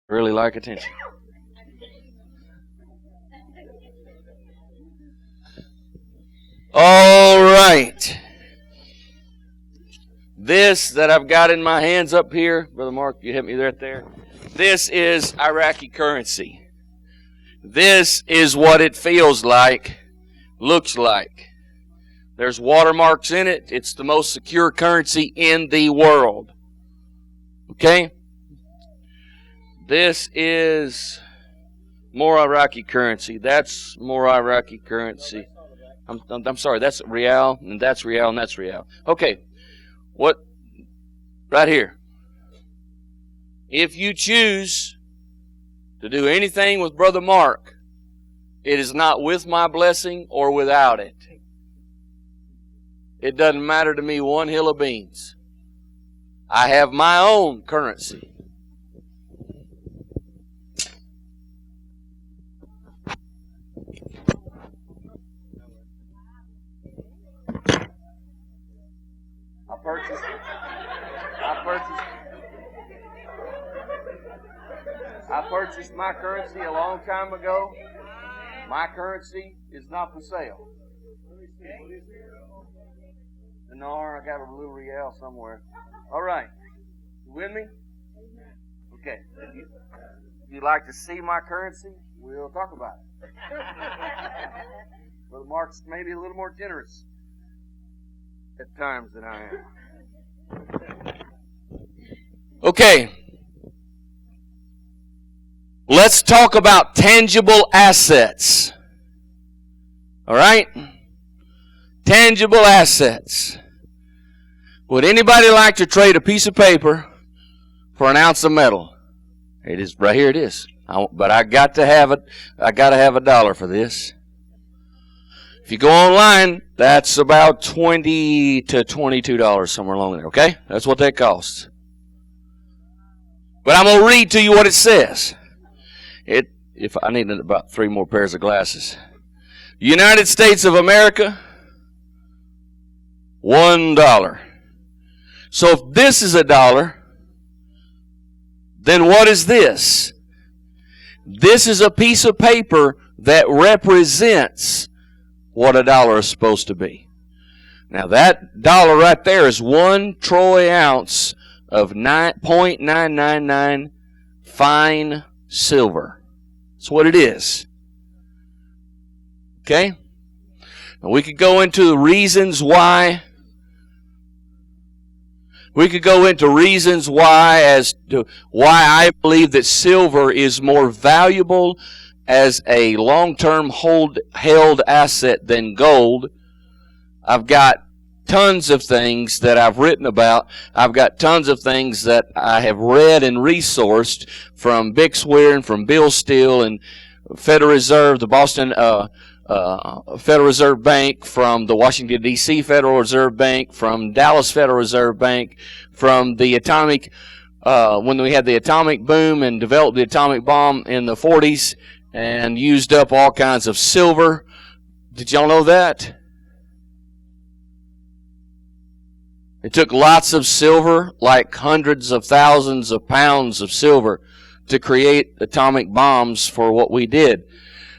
Really like attention. All right. This that I've got in my hands up here, Brother Mark, you hit me right there. This is Iraqi currency. This is what it feels like, looks like. There's watermarks in it. It's the most secure currency in the world. Okay? This is more Iraqi currency. That's more Iraqi currency. I'm sorry, that's Rial, and that's Rial, and that's Rial. Okay, what? Right here. If you choose to do anything with Brother Mark, it is not with my blessing or without it. It doesn't matter to me one hill of beans. I have my own currency. I purchased my currency a long time ago. My currency is not for sale. No, I got a little real somewhere. All right. You with me? Okay. If you'd like to see my currency, we'll talk about it. Brother Mark's maybe a little more generous at times than I am. Okay. Let's talk about tangible assets. All right? Tangible assets. Would anybody like to trade a piece of paper for an ounce of metal? It is right here. It is. But I got to have it. I got to have $1 for this. If you go online, that's about $20 to $22 somewhere along there. Okay, that's what that costs. But I'm gonna read to you what it says. If I need about 3 more pairs of glasses. United States of America, $1. So if this is $1, then what is this? This is a piece of paper that represents what $1 is supposed to be. Now that dollar right there is 1 troy ounce of 9.999 fine silver. That's what it is. Okay? Now we could go into the reasons why. We could go into reasons why as to why I believe that silver is more valuable as a long-term held asset than gold. I've got tons of things that I've written about. I've got tons of things that I have read and resourced from Bixweir and from Bill Steele and Federal Reserve, the Boston Federal Reserve Bank, from the Washington, D.C. Federal Reserve Bank, from Dallas Federal Reserve Bank, from the atomic, when we had the atomic boom and developed the atomic bomb in the 40s and used up all kinds of silver. Did y'all know that? It took lots of silver, like hundreds of thousands of pounds of silver, to create atomic bombs for what we did.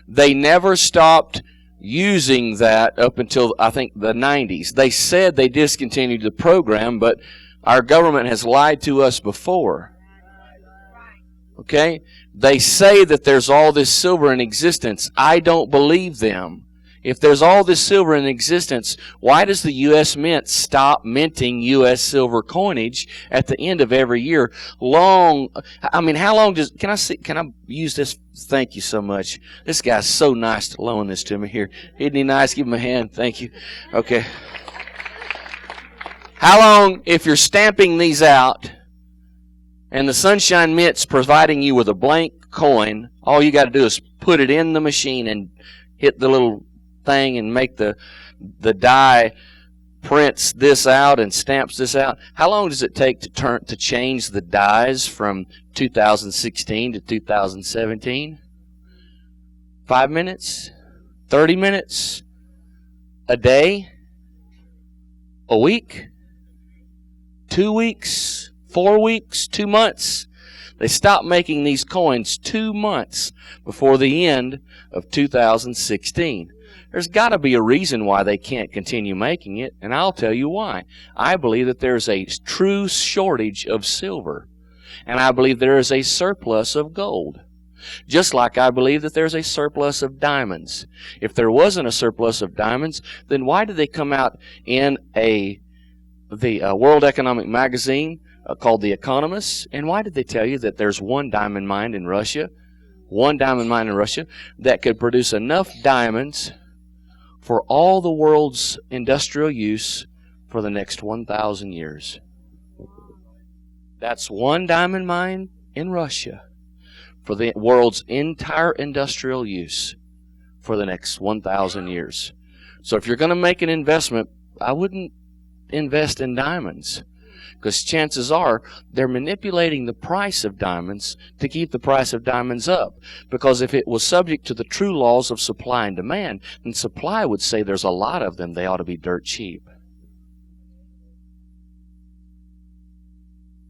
They never stopped using that up until, I think, the 90s. They said they discontinued the program, but our government has lied to us before. Okay? They say that there's all this silver in existence. I don't believe them. If there's all this silver in existence, why does the U.S. Mint stop minting U.S. silver coinage at the end of every year? How long does, can I use this? Thank you so much. This guy's so nice to loan this to me here. Isn't he nice? Give him a hand. Thank you. Okay. How long, if you're stamping these out and the Sunshine Mint's providing you with a blank coin, all you got to do is put it in the machine and hit the little thing and make the die prints this out and stamps this out. How long does it take to change the dies from 2016 to 2017? 5 minutes? 30 minutes? A day? A week? 2 weeks? 4 weeks? 2 months? They stopped making these coins 2 months before the end of 2016. There's got to be a reason why they can't continue making it, and I'll tell you why. I believe that there's a true shortage of silver, and I believe there is a surplus of gold. Just like I believe that there's a surplus of diamonds. If there wasn't a surplus of diamonds, then why did they come out in the World Economic Magazine called The Economist? And why did they tell you that there's one diamond mine in Russia that could produce enough diamonds for all the world's industrial use for the next 1,000 years? That's one diamond mine in Russia for the world's entire industrial use for the next 1,000 years. So if you're going to make an investment, I wouldn't invest in diamonds, because chances are they're manipulating the price of diamonds to keep the price of diamonds up. Because if it was subject to the true laws of supply and demand, then supply would say there's a lot of them, they ought to be dirt cheap.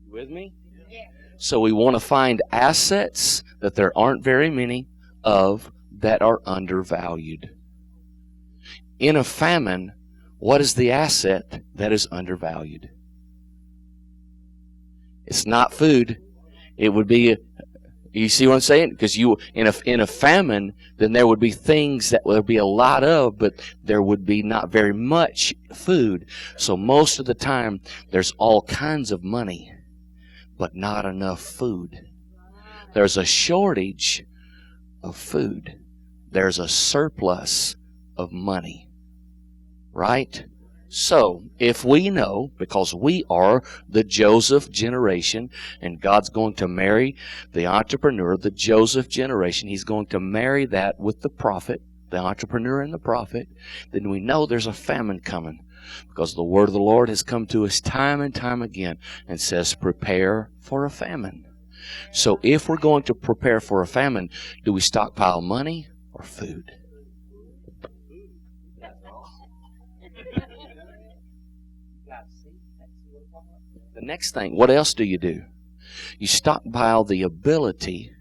You with me? So we want to find assets that there aren't very many of that are undervalued. In a famine, what is the asset that is undervalued? It's not food. It would be, you see what I'm saying? Because in a famine, then there would be things that would be a lot of, but there would be not very much food. So most of the time, there's all kinds of money, but not enough food. There's a shortage of food. There's a surplus of money. Right? So, if we know, because we are the Joseph generation, and God's going to marry the entrepreneur, the Joseph generation, He's going to marry that with the prophet, the entrepreneur and the prophet, then we know there's a famine coming. Because the word of the Lord has come to us time and time again and says, prepare for a famine. So if we're going to prepare for a famine, do we stockpile money or food? The next thing, what else do? You stockpile the ability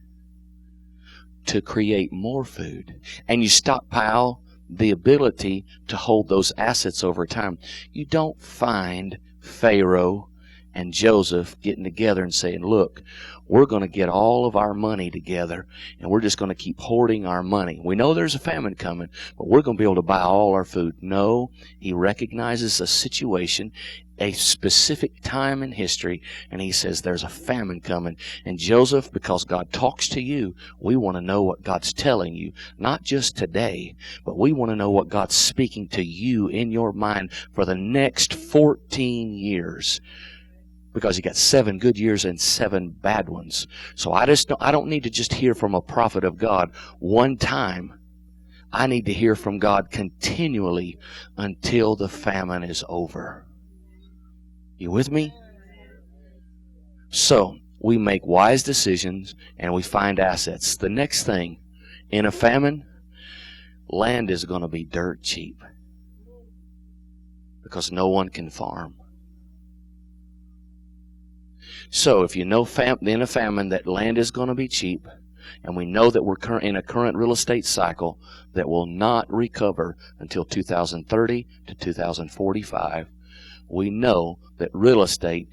to create more food. And you stockpile the ability to hold those assets over time. You don't find Pharaoh and Joseph getting together and saying, look, we're going to get all of our money together and we're just going to keep hoarding our money. We know there's a famine coming, but we're going to be able to buy all our food. No, he recognizes a situation, a specific time in history, and he says there's a famine coming. And Joseph, because God talks to you, we want to know what God's telling you, not just today, but we want to know what God's speaking to you in your mind for the next 14 years. Because you got 7 good years and 7 bad ones. So I don't need to just hear from a prophet of God one time. I need to hear from God continually until the famine is over. You with me? So we make wise decisions and we find assets. The next thing, in a famine, land is going to be dirt cheap. Because no one can farm. So if you know in a famine that land is going to be cheap, and we know that we're in a current real estate cycle that will not recover until 2030 to 2045, we know that real estate,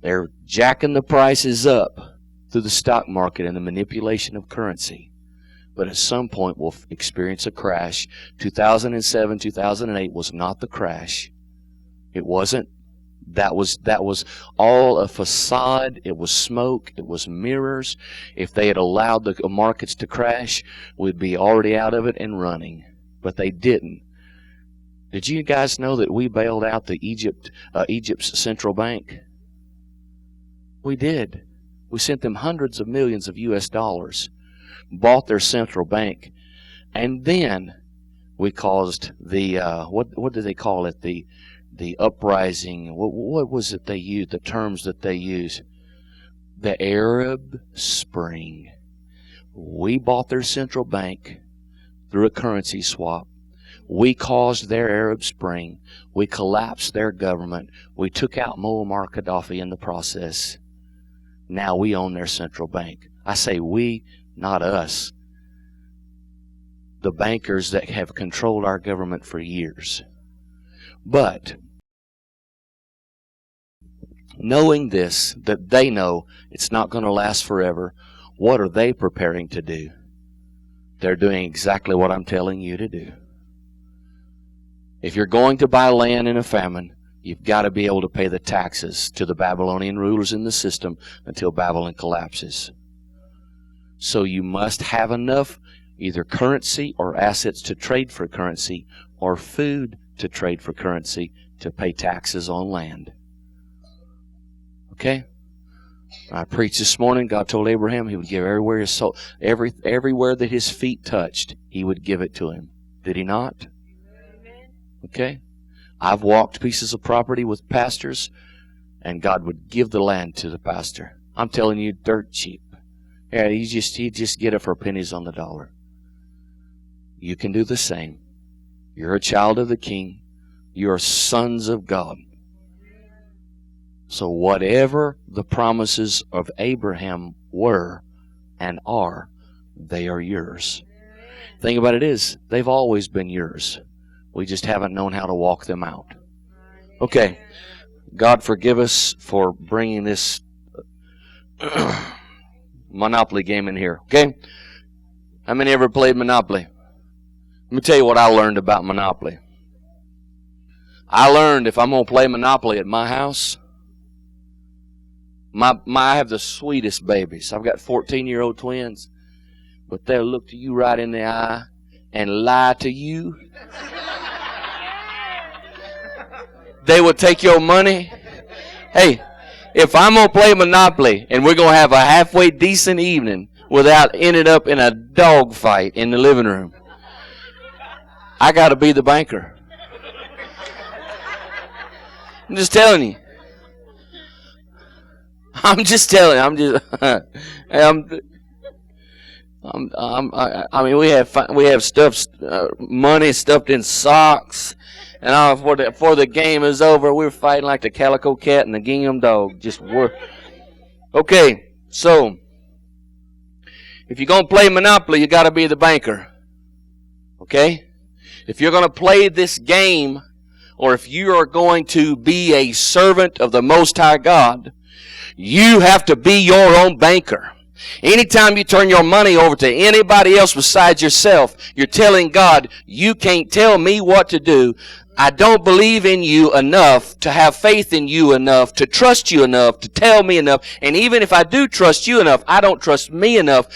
they're jacking the prices up through the stock market and the manipulation of currency. But at some point we'll experience a crash. 2007, 2008 was not the crash. It wasn't. That was all a facade. It was smoke. It was mirrors. If they had allowed the markets to crash, we'd be already out of it and running. But they didn't. Did you guys know that we bailed out the Egypt's central bank? We did. We sent them hundreds of millions of U.S. dollars, bought their central bank, and then we caused the what do they call it? The uprising. What was it they used? The terms that they used. The Arab Spring. We bought their central bank through a currency swap. We caused their Arab Spring. We collapsed their government. We took out Muammar Gaddafi in the process. Now we own their central bank. I say we, not us. The bankers that have controlled our government for years. But knowing this, that they know it's not going to last forever, what are they preparing to do? They're doing exactly what I'm telling you to do. If you're going to buy land in a famine, you've got to be able to pay the taxes to the Babylonian rulers in the system until Babylon collapses. So you must have enough either currency or assets to trade for currency, or food to trade for currency to pay taxes on land. Okay? I preached this morning, God told Abraham He would give everywhere his soul, everywhere that his feet touched, He would give it to him. Did He not? Okay? I've walked pieces of property with pastors, and God would give the land to the pastor. I'm telling you, dirt cheap. Yeah, he'd just get it for pennies on the dollar. You can do the same. You're a child of the King. You're sons of God. So whatever the promises of Abraham were and are, they are yours. The thing about it is, they've always been yours. We just haven't known how to walk them out. Okay. God forgive us for bringing this Monopoly game in here. Okay? How many ever played Monopoly? Let me tell you what I learned about Monopoly. I learned if I'm going to play Monopoly at my house, I have the sweetest babies. I've got 14-year-old twins, but they'll look to you right in the eye and lie to you. They will take your money. Hey, if I'm going to play Monopoly and we're going to have a halfway decent evening without ending up in a dog fight in the living room, I got to be the banker. I'm just telling you. I'm just telling you. I mean, we have stuff, money stuffed in socks, and before the game is over, we're fighting like the calico cat and the gingham dog. Okay. So, if you're gonna play Monopoly, you got to be the banker. Okay. If you're gonna play this game, or if you are going to be a servant of the Most High God, you have to be your own banker. Anytime you turn your money over to anybody else besides yourself, you're telling God, you can't tell me what to do. I don't believe in you enough to have faith in you enough, to trust you enough, to tell me enough. And even if I do trust you enough, I don't trust me enough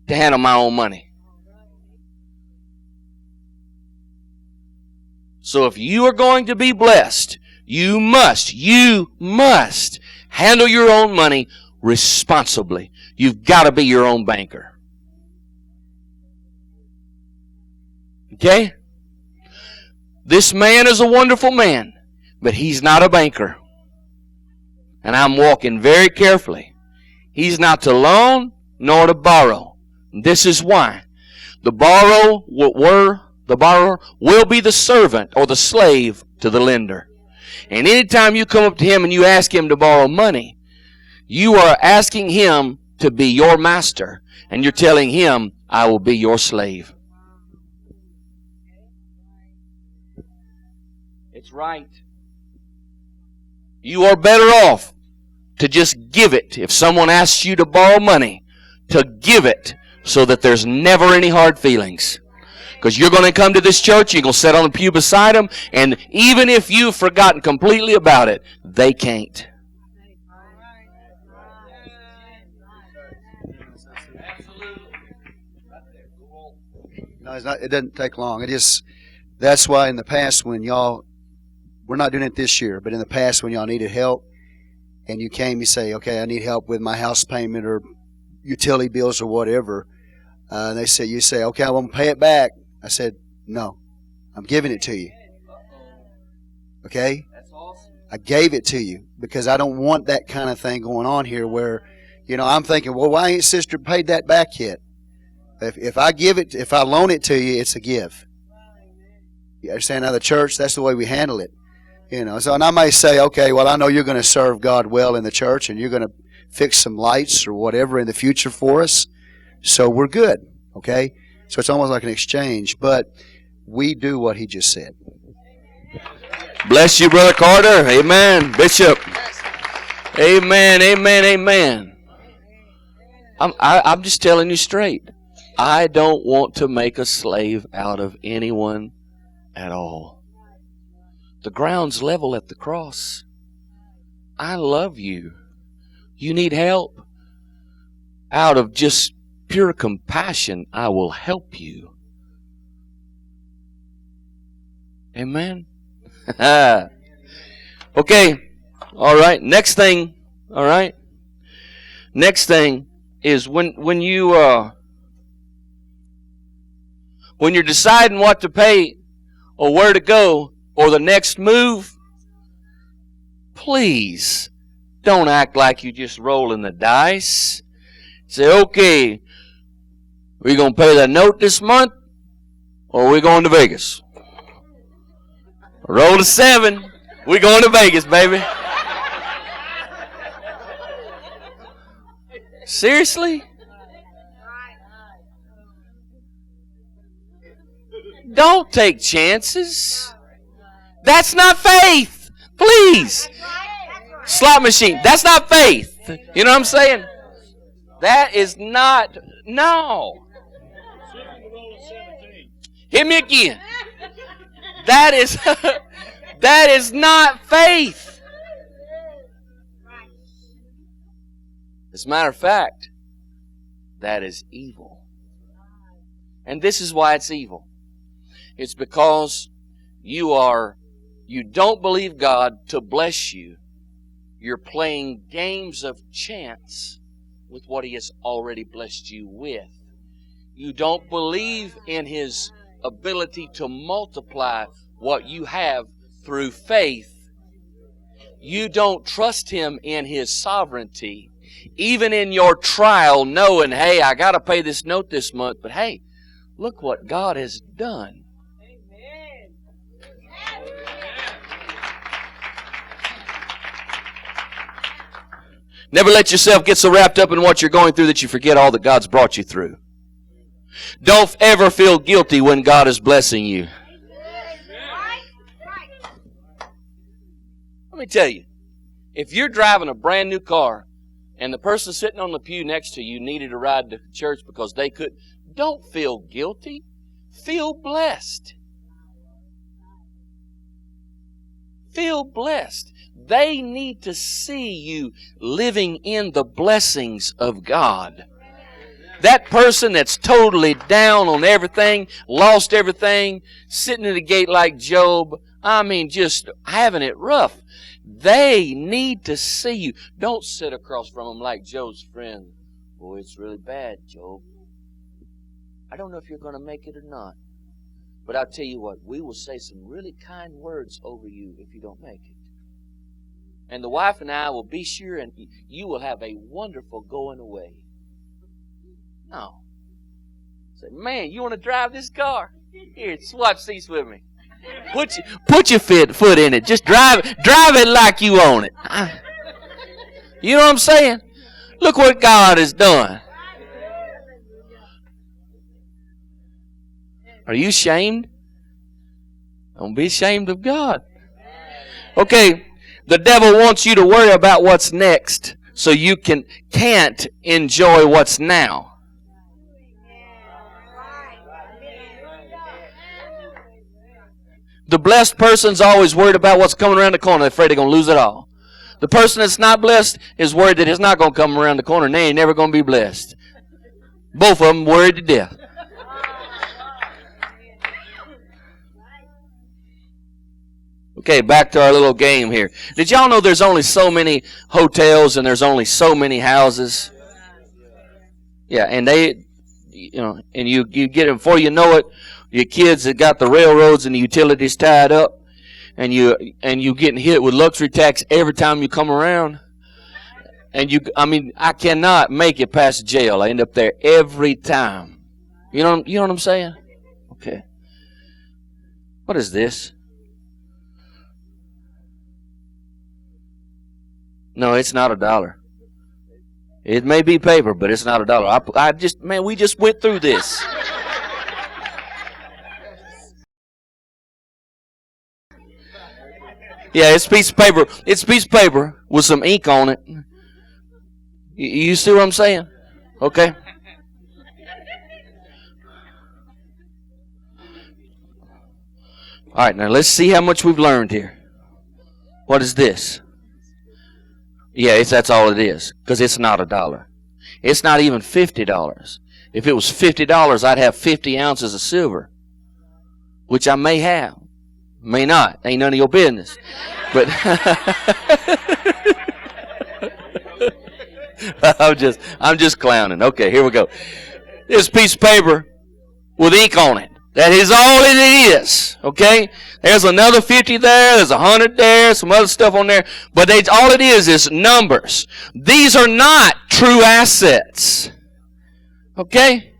to handle my own money. So if you are going to be blessed, you must handle your own money responsibly. You've got to be your own banker. Okay? This man is a wonderful man, but he's not a banker. And I'm walking very carefully. He's not to loan nor to borrow. This is why. The borrower will be the servant or the slave to the lender. And anytime you come up to him and you ask him to borrow money, you are asking him to be your master. And you're telling him, I will be your slave. It's right. You are better off to just give it. If someone asks you to borrow money, to give it so that there's never any hard feelings. Because you're going to come to this church, you're going to sit on the pew beside them, and even if you've forgotten completely about it, they can't. No, it doesn't take long. That's why in the past when y'all, we're not doing it this year, but in the past when y'all needed help, and you came, you say, okay, I need help with my house payment or utility bills or whatever, and you say, okay, I want to pay it back. I said, no, I'm giving it to you. Okay? That's awesome. I gave it to you because I don't want that kind of thing going on here where, I'm thinking, well, why ain't sister paid that back yet? If I loan it to you, it's a give. You understand? Now the church, that's the way we handle it. So, and I may say, okay, well, I know you're going to serve God well in the church and you're going to fix some lights or whatever in the future for us. So we're good, okay? So it's almost like an exchange, but we do what he just said. Bless you, Brother Carter. Amen. Bishop. Amen, amen, amen. I'm just telling you straight. I don't want to make a slave out of anyone at all. The ground's level at the cross. I love you. You need help. Out of just pure compassion, I will help you. Amen. Okay. All right. Next thing. All right. Next thing is when you're deciding what to pay or where to go or the next move, please don't act like you're just rolling the dice. Say, okay, we going to pay that note this month or are we going to Vegas? Roll the 7. We going to Vegas, baby. Seriously? Don't take chances. That's not faith. Please. Slot machine. That's not faith. You know what I'm saying? That is not. No. Hit me again. That is not faith. As a matter of fact, that is evil. And this is why it's evil. It's because you don't believe God to bless you. You're playing games of chance with what He has already blessed you with. You don't believe in His ability to multiply what you have through faith. You don't trust Him in His sovereignty. Even in your trial, knowing, hey, I got to pay this note this month, but hey, look what God has done. Amen. Never let yourself get so wrapped up in what you're going through that you forget all that God's brought you through. Don't ever feel guilty when God is blessing you. Let me tell you, if you're driving a brand new car and the person sitting on the pew next to you needed a ride to church because they couldn't, don't feel guilty. Feel blessed. Feel blessed. They need to see you living in the blessings of God. That person that's totally down on everything, lost everything, sitting at the gate like Job, just having it rough. They need to see you. Don't sit across from them like Job's friend. Boy, it's really bad, Job. I don't know if you're going to make it or not. But I'll tell you what, we will say some really kind words over you if you don't make it. And the wife and I will be sure and you will have a wonderful going away. No. Say, man, you want to drive this car? Here, swap seats with me. Put your foot in it. Just drive it like you own it. You know what I'm saying? Look what God has done. Are you ashamed? Don't be ashamed of God. Okay, the devil wants you to worry about what's next so you can't enjoy what's now. The blessed person's always worried about what's coming around the corner. They're afraid they're going to lose it all. The person that's not blessed is worried that it's not going to come around the corner and they ain't never going to be blessed. Both of them worried to death. Okay, back to our little game here. Did y'all know there's only so many hotels and there's only so many houses? Yeah, and you get it before you know it. Your kids have got the railroads and the utilities tied up, and you getting hit with luxury tax every time you come around. And I cannot make it past jail. I end up there every time. You know what I'm saying? Okay. What is this? No, it's not $1. It may be paper, but it's not a dollar. We just went through this. Yeah, it's a piece of paper. It's a piece of paper with some ink on it. You see what I'm saying? Okay. All right, now let's see how much we've learned here. What is this? Yeah, that's all it is, because it's not a dollar. It's not even $50. If it was $50, I'd have 50 ounces of silver, which I may have. May not. Ain't none of your business. But I'm just clowning. Okay, here we go. This piece of paper with ink on it. That is all it is. Okay? There's another 50 there. There's 100 there. Some other stuff on there. But all it is numbers. These are not true assets. Okay?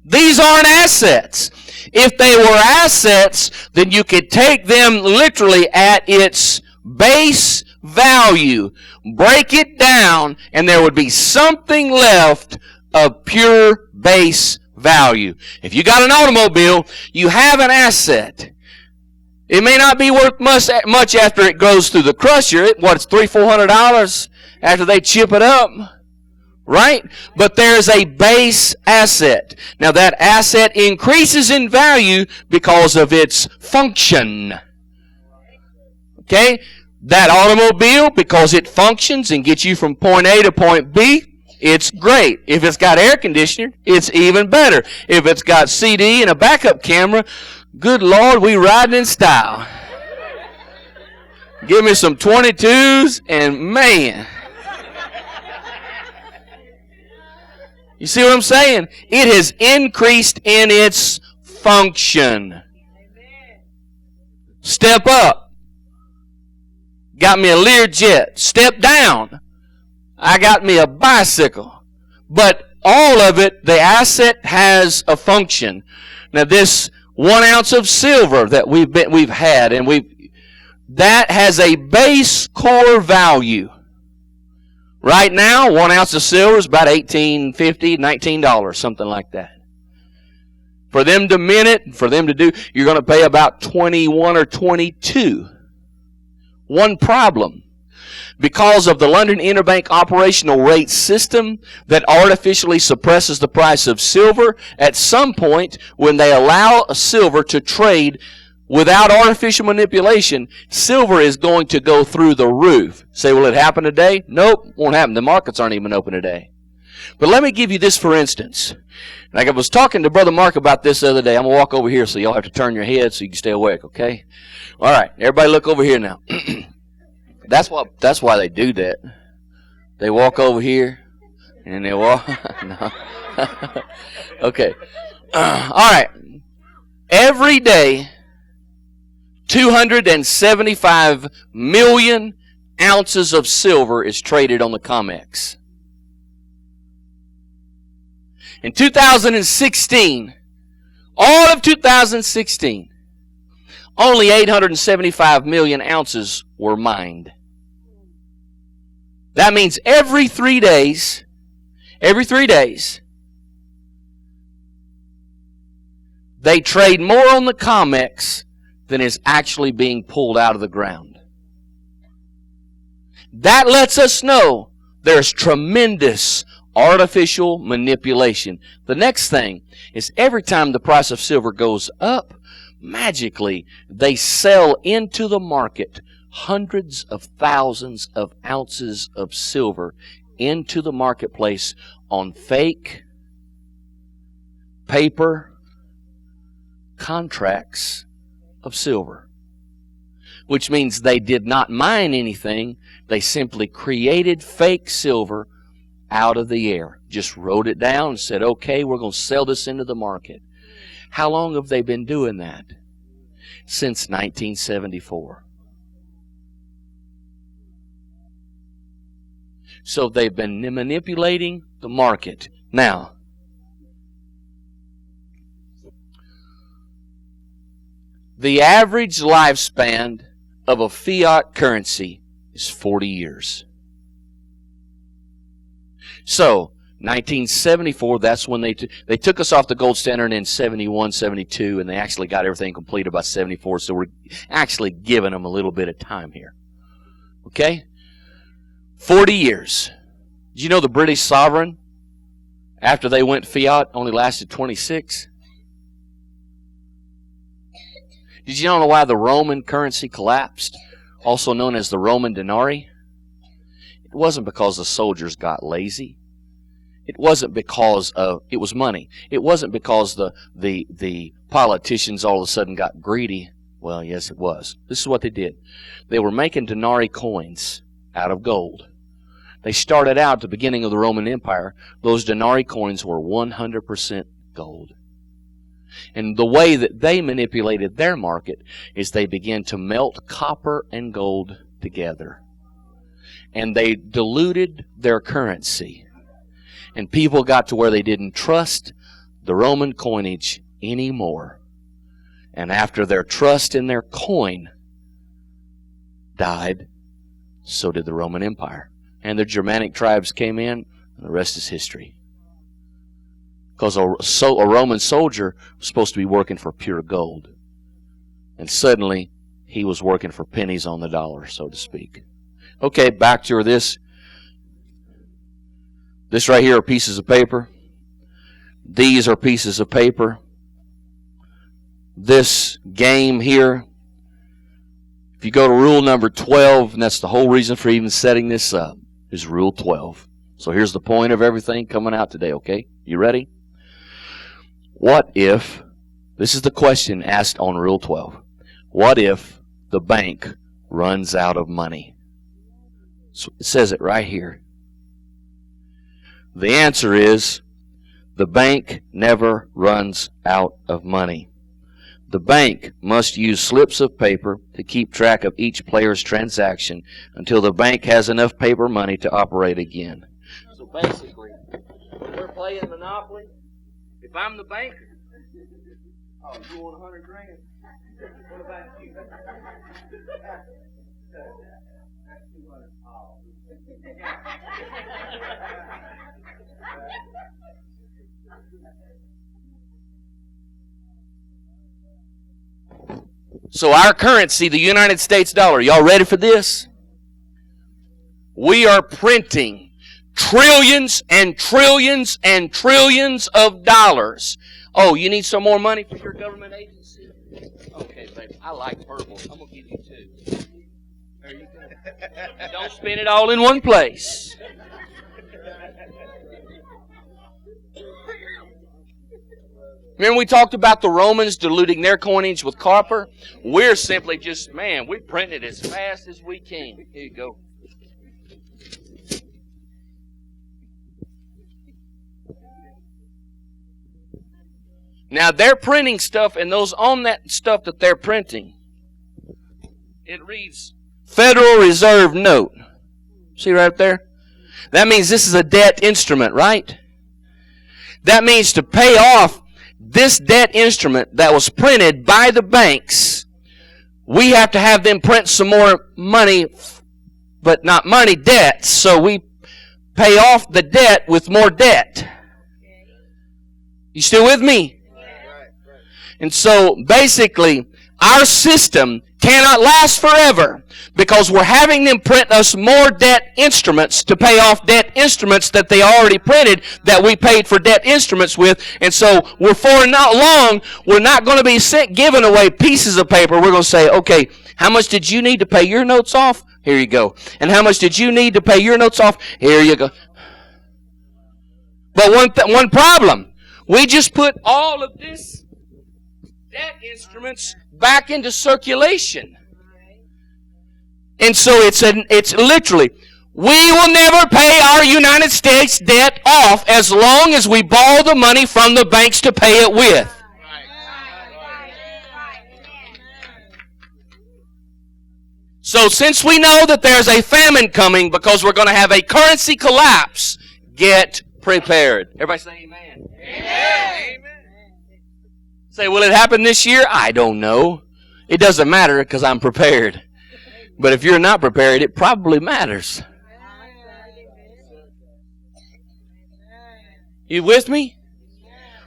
These aren't assets. If they were assets, then you could take them literally at its base value, break it down, and there would be something left of pure base value. If you got an automobile, you have an asset. It may not be worth much after it goes through the crusher. It's $300-400 after they chip it up. Right? But there's a base asset. Now that asset increases in value because of its function. Okay? That automobile, because it functions and gets you from point A to point B, it's great. If it's got air conditioning, it's even better. If it's got CD and a backup camera, good Lord, we riding in style. Give me some 22s and man. You see what I'm saying? It has increased in its function. Step up. Got me a Learjet. Step down. I got me a bicycle. But all of it, the asset has a function. Now this 1 ounce of silver that we've had, and that has a base core value. Right now, 1 ounce of silver is about $18.50, $19, something like that. For them to mint it, for them to do, you're going to pay about 21 or 22. One problem. Because of the London Interbank operational rate system that artificially suppresses the price of silver, at some point, when they allow silver to trade without artificial manipulation, silver is going to go through the roof. Say, will it happen today? Nope, won't happen. The markets aren't even open today. But let me give you this for instance. Like I was talking to Brother Mark about this the other day. I'm going to walk over here so y'all have to turn your head so you can stay awake, okay? All right, everybody look over here now. That's why they do that. They walk over here, and they walk... No. Okay. All right. Every day, 275 million ounces of silver is traded on the COMEX. In 2016, all of 2016, only 875 million ounces were mined. That means every 3 days, they trade more on the COMEX than is actually being pulled out of the ground. That lets us know there's tremendous artificial manipulation. The next thing is every time the price of silver goes up, magically they sell into the market hundreds of thousands of ounces of silver into the marketplace on fake paper contracts of silver, which means they did not mine anything. They simply created fake silver out of the air, just wrote it down and said, okay, we're going to sell this into the market. How long have they been doing that? Since 1974. So they've been manipulating the market. Now, the average lifespan of a fiat currency is 40 years. So, 1974, that's when they took us off the gold standard in 71, 72, and they actually got everything completed by 74, so we're actually giving them a little bit of time here. Okay? 40 years. Did you know the British sovereign, after they went fiat, only lasted 26? Did you know why the Roman currency collapsed, also known as the Roman denarii? It wasn't because the soldiers got lazy. It wasn't because it was money. It wasn't because the politicians all of a sudden got greedy. Well, yes, it was. This is what they did. They were making denarii coins out of gold. They started out at the beginning of the Roman Empire. Those denarii coins were 100% gold. And the way that they manipulated their market is they began to melt copper and gold together. And they diluted their currency. And people got to where they didn't trust the Roman coinage anymore. And after their trust in their coin died, so did the Roman Empire. And the Germanic tribes came in, and the rest is history. Because a Roman soldier was supposed to be working for pure gold. And suddenly, he was working for pennies on the dollar, so to speak. Okay, back to this. This right here are pieces of paper. These are pieces of paper. This game here, if you go to rule number 12, and that's the whole reason for even setting this up, is rule 12. So here's the point of everything coming out today, okay? You ready? What if, this is the question asked on rule 12, what if the bank runs out of money? So it says it right here. The answer is, the bank never runs out of money. The bank must use slips of paper to keep track of each player's transaction until the bank has enough paper money to operate again. So basically, when we're playing Monopoly, if I'm the banker, oh, you want 100 grand? What about you? That's 200. Oh. So our currency, the United States dollar, y'all ready for this? We are printing trillions and trillions and trillions of dollars. Oh, you need some more money for your government agency? Okay, baby, I like purple. I'm going to give you 2. There you go. Don't spend it all in one place. Remember we talked about the Romans diluting their coinage with copper? We're simply just, man, we print it as fast as we can. Here you go. Now they're printing stuff, and those on that stuff that they're printing, it reads Federal Reserve Note. See right there? That means this is a debt instrument, right? That means to pay off this debt instrument that was printed by the banks, we have to have them print some more money, but not money, debt. So we pay off the debt with more debt. You still with me? And so basically, our system cannot last forever because we're having them print us more debt instruments to pay off debt instruments that they already printed that we paid for debt instruments with. And so before not long, we're not going to be giving away pieces of paper. We're going to say, okay, how much did you need to pay your notes off? Here you go. And how much did you need to pay your notes off? Here you go. But one problem. We just put all of this debt instruments back into circulation. And so it's literally, we will never pay our United States debt off as long as we borrow the money from the banks to pay it with. So since we know that there's a famine coming because we're going to have a currency collapse, get prepared. Everybody say amen. Amen. Say, will it happen this year? I don't know. It doesn't matter because I'm prepared. But if you're not prepared, it probably matters. You with me?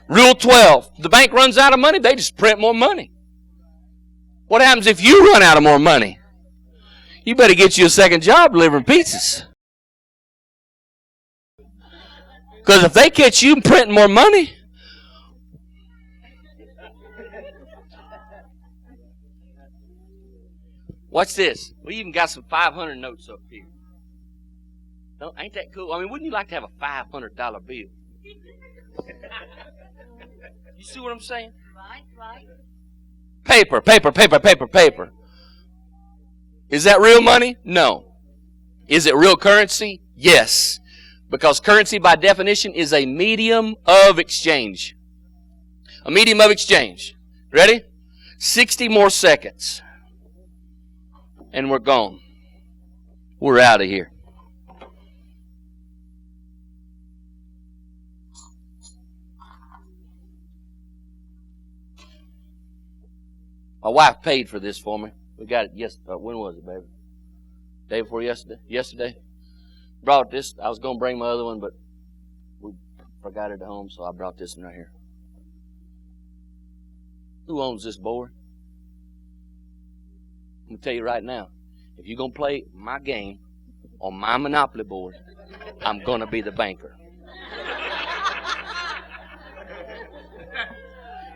Rule 12. The bank runs out of money, they just print more money. What happens if you run out of more money? You better get you a second job delivering pizzas. Because if they catch you printing more money, watch this. We even got some 500 notes up here. No, ain't that cool? I mean, wouldn't you like to have a $500 bill? You see what I'm saying? Right. Paper. Is that real money? No. Is it real currency? Yes. Because currency, by definition, is a medium of exchange. A medium of exchange. Ready? 60 more seconds. And we're gone. We're out of here. My wife paid for this for me. We got it yesterday. When was it, baby? Day before yesterday? Yesterday. Brought this. I was going to bring my other one, but we forgot it at home, so I brought this one right here. Who owns this board? I'm going to tell you right now. If you're going to play my game on my Monopoly board, I'm going to be the banker.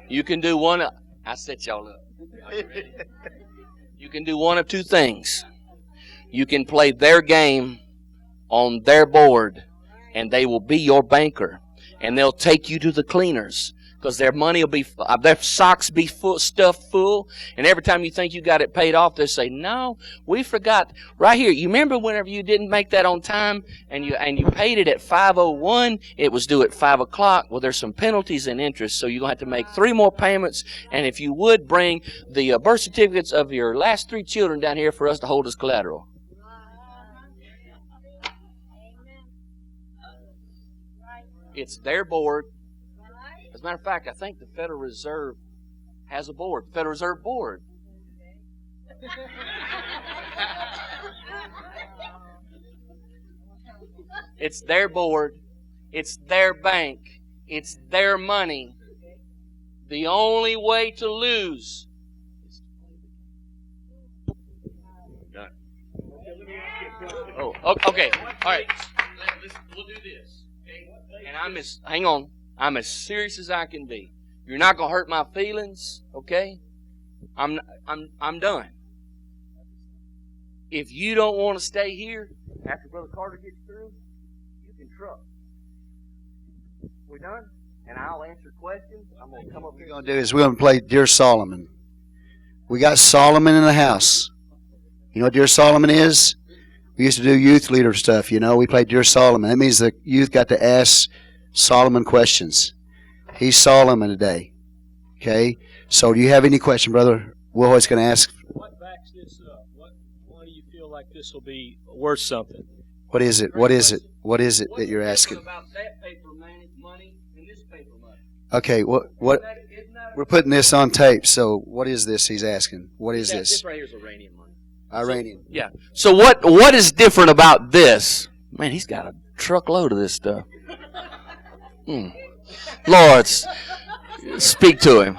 You can do one. I set y'all up. You can do one of two things. You can play their game on their board, and they will be your banker, and they'll take you to the cleaners because their money will be, their socks be stuffed full, and every time you think you got it paid off, they'll say, "No, we forgot right here. You remember whenever you didn't make that on time, and you paid it at 5:01? It was due at 5:00. Well, there's some penalties and interest, so you're gonna have to make 3 more payments. And if you would bring the birth certificates of your last 3 children down here for us to hold as collateral." It's their board. As a matter of fact, I think the Federal Reserve has a board. The Federal Reserve Board. It's their board. It's their bank. It's their money. The only way to lose is to play the game. Done. Oh, okay. All right. We'll do this. And I'm as serious as I can be. You're not gonna hurt my feelings, okay? I'm done. If you don't want to stay here after Brother Carter gets through, you can truck. We're done, and I'll answer questions. I'm gonna come up here. What we're gonna do is we're gonna play Dear Solomon. We got Solomon in the house. You know what Dear Solomon is? We used to do youth leader stuff, you know. We played Dear Solomon. That means the youth got to ask Solomon questions. He's Solomon today. Okay? So do you have any question, Brother Willhoite's going to ask? What backs this up? Why do you feel like this will be worth something? What is it? What is it? What is it that you're asking? About that paper money and this paper money. Okay, what we're putting this on tape, so what is this he's asking? What is this? This right here is Iranian money. Iranian. Yeah. So what is different about this? Man, he's got a truckload of this stuff. Lord, speak to him.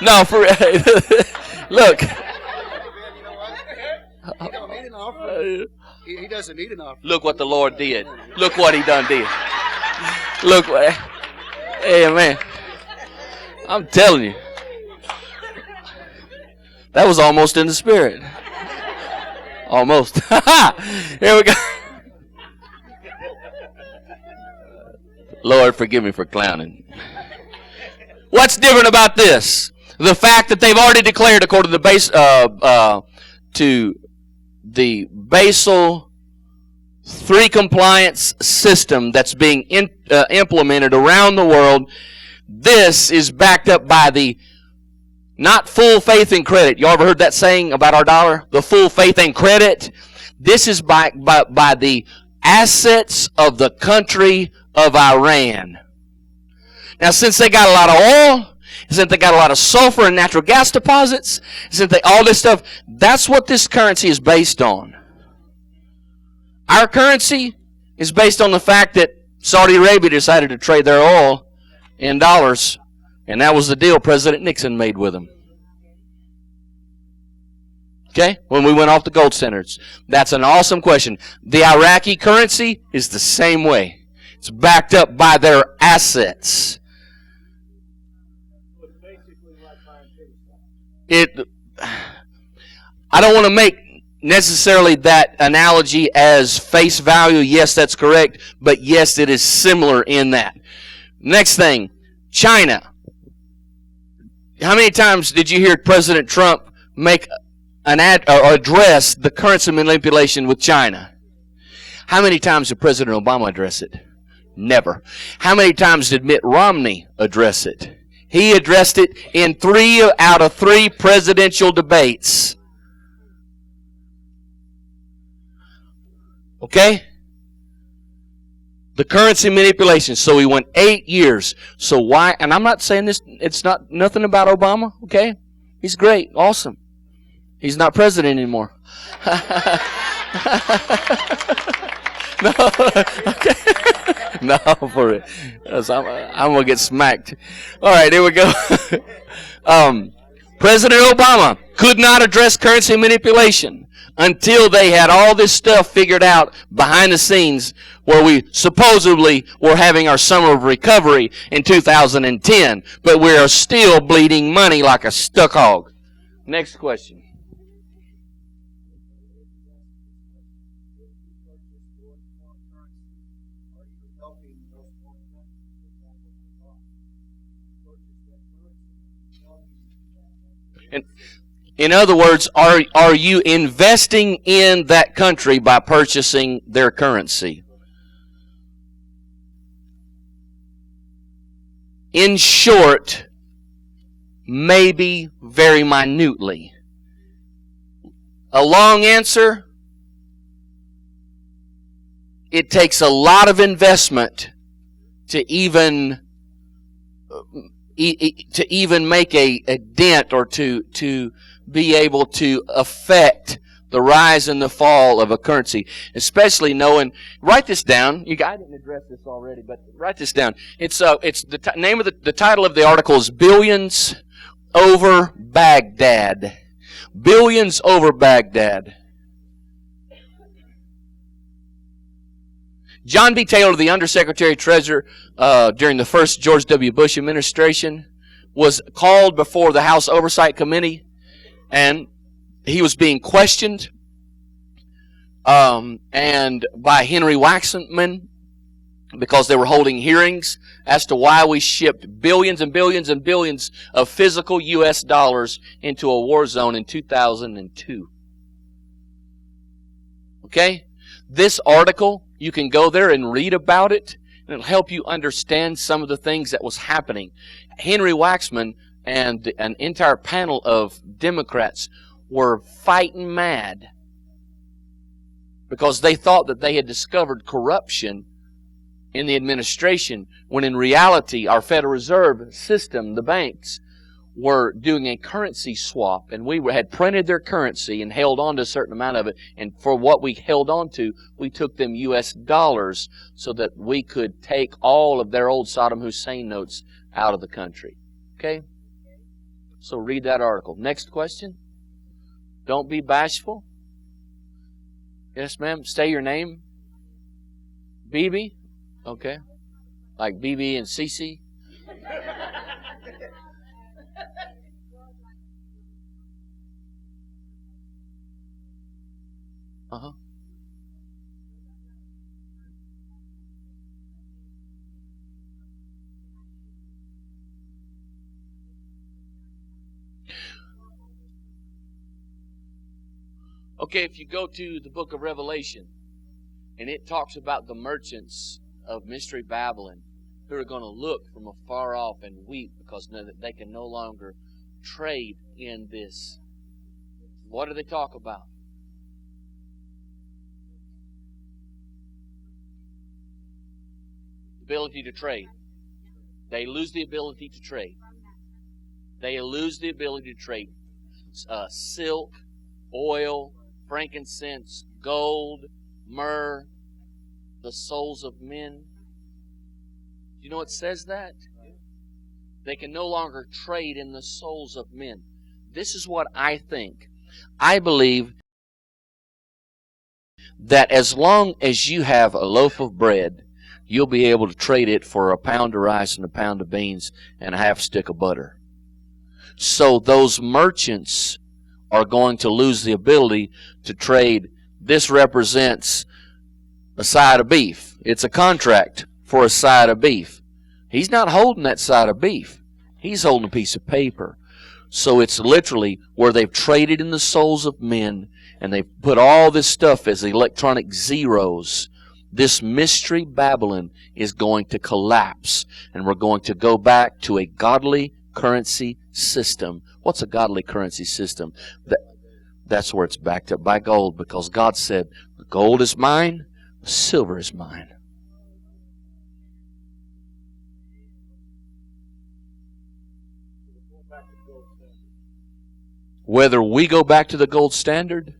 No, for look. He doesn't need an offering. Look what the Lord did. Look what he done did. Look what. Hey, man. I'm telling you. That was almost in the spirit. Almost. Here we go. Lord, forgive me for clowning. What's different about this? The fact that they've already declared, according to the Basel III compliance system that's being implemented around the world, this is backed up by the not full faith and credit. You ever heard that saying about our dollar? The full faith and credit. This is by the assets of the country of Iran. Now, since they got a lot of oil, since they got a lot of sulfur and natural gas deposits, since they all this stuff, that's what this currency is based on. Our currency is based on the fact that Saudi Arabia decided to trade their oil in dollars, and that was the deal President Nixon made with them. Okay? When we went off the gold standards. That's an awesome question. The Iraqi currency is the same way. It's backed up by their assets. I don't want to make necessarily that analogy as face value. Yes, that's correct. But yes, it is similar in that. Next thing, China. How many times did you hear President Trump make an address the currency manipulation with China? How many times did President Obama address it? Never. How many times did Mitt Romney address it? He addressed it in 3 out of 3 presidential debates. Okay? The currency manipulation. So he went 8 years. So why? And I'm not saying this, it's not nothing about Obama, okay? He's great, awesome. He's not president anymore. No, okay. No, for it. I'm going to get smacked. All right, here we go. President Obama could not address currency manipulation until they had all this stuff figured out behind the scenes where we supposedly were having our summer of recovery in 2010, but we are still bleeding money like a stuck hog. Next question. In other words, are you investing in that country by purchasing their currency? In short, maybe very minutely. A long answer, it takes a lot of investment to even make a dent or to be able to affect the rise and the fall of a currency, especially knowing. Write this down. I didn't address this already, but write this down. It's the name of the title of the article is "Billions Over Baghdad." Billions over Baghdad. John B. Taylor, the Undersecretary of Treasury during the first George W. Bush administration, was called before the House Oversight Committee, and he was being questioned and by Henry Waxman, because they were holding hearings as to why we shipped billions and billions and billions of physical U.S. dollars into a war zone in 2002. Okay? This article, you can go there and read about it, and it'll help you understand some of the things that was happening. Henry Waxman and an entire panel of Democrats were fighting mad because they thought that they had discovered corruption in the administration, when in reality our Federal Reserve System, the banks, were doing a currency swap, and we had printed their currency and held on to a certain amount of it, and for what we held on to, we took them U.S. dollars so that we could take all of their old Saddam Hussein notes out of the country. Okay? So read that article. Next question. Don't be bashful. Yes, ma'am. Say your name. BB? Okay. Like BB and CC? Uh-huh. Okay, if you go to the book of Revelation, and it talks about the merchants of Mystery Babylon who are going to look from afar off and weep because they can no longer trade in this. What do they talk about? Ability to trade. They lose the ability to trade. They lose the ability to trade. Silk, oil, frankincense, gold, myrrh, the souls of men. You know what says that? They can no longer trade in the souls of men. This is what I think. I believe that as long as you have a loaf of bread, you'll be able to trade it for a pound of rice and a pound of beans and a half stick of butter. So those merchants are going to lose the ability to trade. This represents a side of beef. It's a contract for a side of beef. He's not holding that side of beef. He's holding a piece of paper. So it's literally where they've traded in the souls of men, and they've put all this stuff as electronic zeros. This mystery Babylon is going to collapse, and we're going to go back to a godly currency system. What's a godly currency system? That's where it's backed up by gold, because God said, the gold is mine, the silver is mine. Whether we go back to the gold standard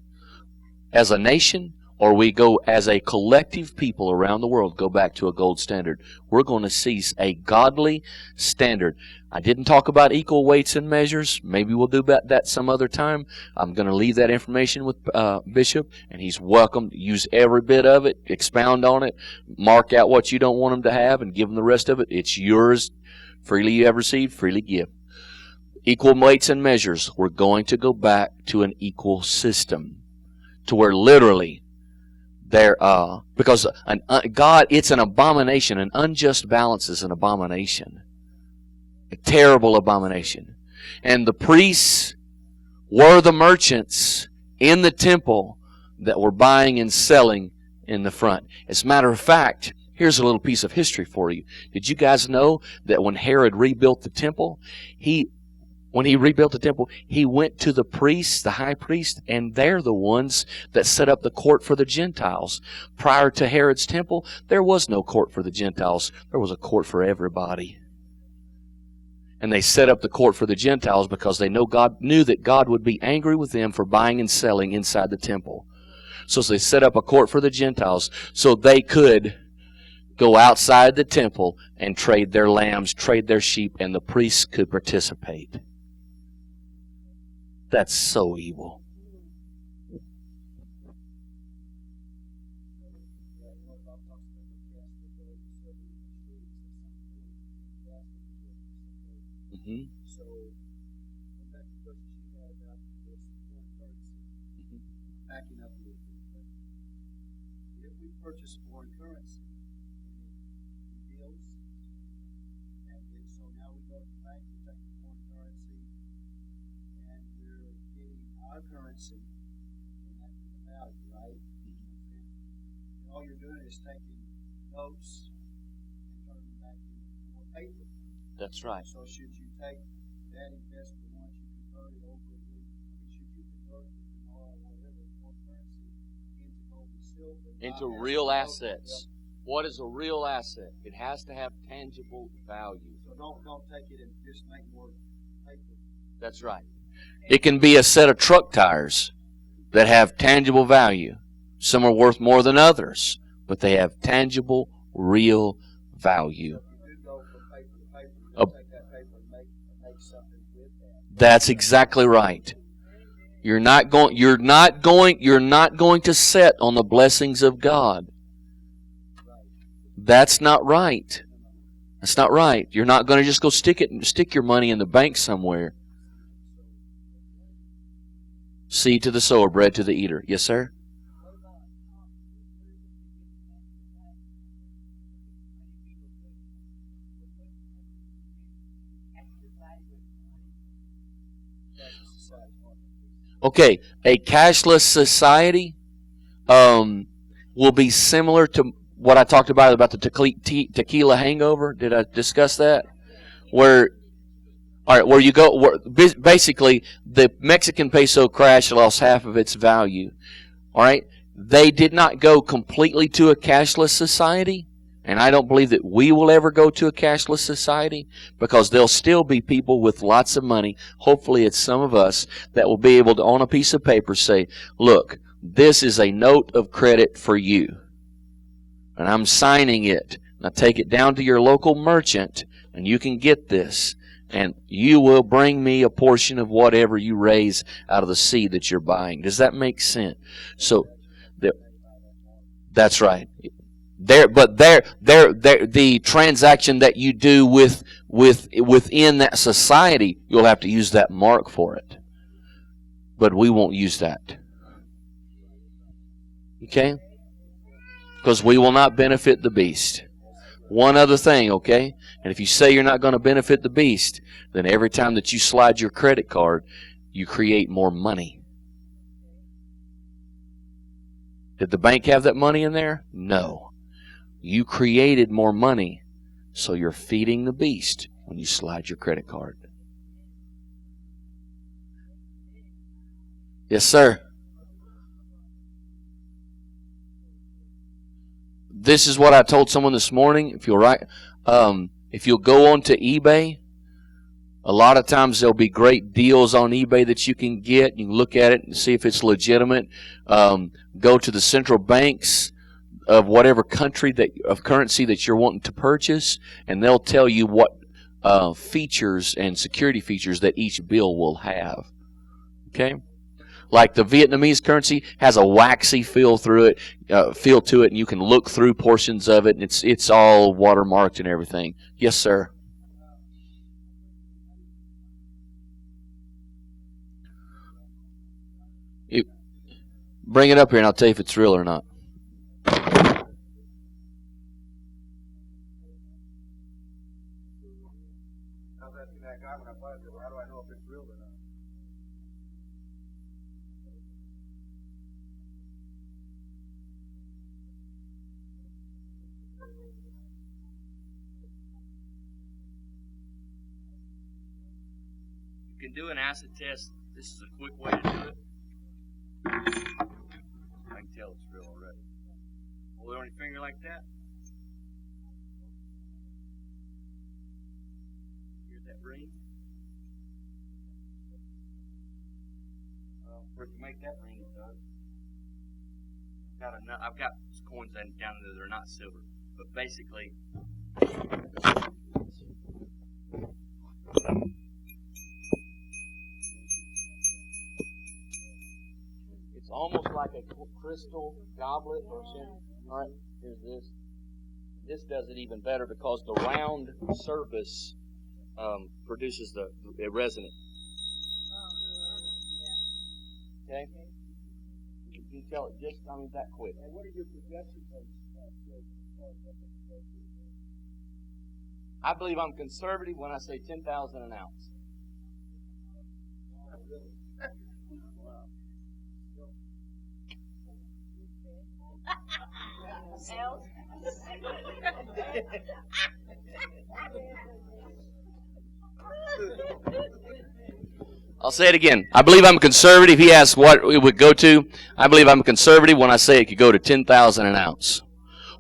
as a nation, or we go as a collective people around the world, go back to a gold standard, we're going to see a godly standard. I didn't talk about equal weights and measures. Maybe we'll do that some other time. I'm going to leave that information with Bishop, and he's welcome to use every bit of it, expound on it, mark out what you don't want him to have, and give him the rest of it. It's yours. Freely you have received, freely give. Equal weights and measures. We're going to go back to an equal system, to where literally there, because God, it's an abomination. An unjust balance is an abomination, a terrible abomination. And the priests were the merchants in the temple that were buying and selling in the front. As a matter of fact, here's a little piece of history for you. Did you guys know that when Herod rebuilt the temple, when he rebuilt the temple, he went to the priests, the high priest, and they're the ones that set up the court for the Gentiles. Prior to Herod's temple, there was no court for the Gentiles. There was a court for everybody. And they set up the court for the Gentiles because they knew that God would be angry with them for buying and selling inside the temple. So they set up a court for the Gentiles so they could go outside the temple and trade their lambs, trade their sheep, and the priests could participate. That's so evil. Mm-hmm. So, back to the question she had about this foreign currency, backing up a little bit. If we purchase foreign currency, bills, and then so now we go to the bank, we take the foreign currency, and we're getting our currency, and that's the value, right? And all you're doing is taking notes and turning them back into more paper. That's right. So should you take that investment once you convert it over, should you convert the dinar or whatever foreign currency into gold and silver? Into real assets. What is a real asset? It has to have tangible value. So don't take it and just make more paper. That's right. It can be a set of truck tires that have tangible value. Some are worth more than others, but they have tangible, real value. That's exactly right. You're not going to set on the blessings of God. That's not right. That's not right. You're not going to just go stick your money in the bank somewhere. Seed to the sower, bread to the eater. Yes, sir? Okay, a cashless society will be similar to what I talked about the tequila hangover. Did I discuss that? Basically, the Mexican peso crash lost half of its value. All right, they did not go completely to a cashless society. And I don't believe that we will ever go to a cashless society, because there'll still be people with lots of money. Hopefully it's some of us that will be able to, on a piece of paper, say, look, this is a note of credit for you. And I'm signing it Now take it down to your local merchant, and you can get this. And you will bring me a portion of whatever you raise out of the seed that you're buying. Does that make sense? So, that's right. The transaction that you do within that society, you'll have to use that mark for it. But we won't use that. Okay? Because we will not benefit the beast. One other thing, okay? And if you say you're not going to benefit the beast, then every time that you slide your credit card, you create more money. Did the bank have that money in there? No. You created more money, so you're feeding the beast when you slide your credit card. Yes, sir. This is what I told someone this morning. If you'll go onto eBay, a lot of times there'll be great deals on eBay that you can get. You can look at it and see if it's legitimate. Go to the central banks of whatever country of currency that you're wanting to purchase, and they'll tell you what features and security features that each bill will have. Okay. Like the Vietnamese currency has a waxy feel to it, and you can look through portions of it, and it's all watermarked and everything. Yes, sir. Bring it up here, and I'll tell you if it's real or not. I was asking that guy when I bought it, how do I know if it's real or not? You can do an acid test. This is a quick way to do it. I can tell it's real already. Hold it on your finger like that. Hear that ring? For it to make that ring, it does. I've got coins down there that are not silver, but basically. It's almost like a crystal goblet or something. All right, here's this. This does it even better because the round surface produces the resonant. Okay? You can tell it just, that quick. And what are your projections on I believe I'm conservative when I say 10,000 an ounce. I'll say it again. I believe I'm conservative. He asked what it would go to. I believe I'm conservative when I say it could go to 10,000 an ounce.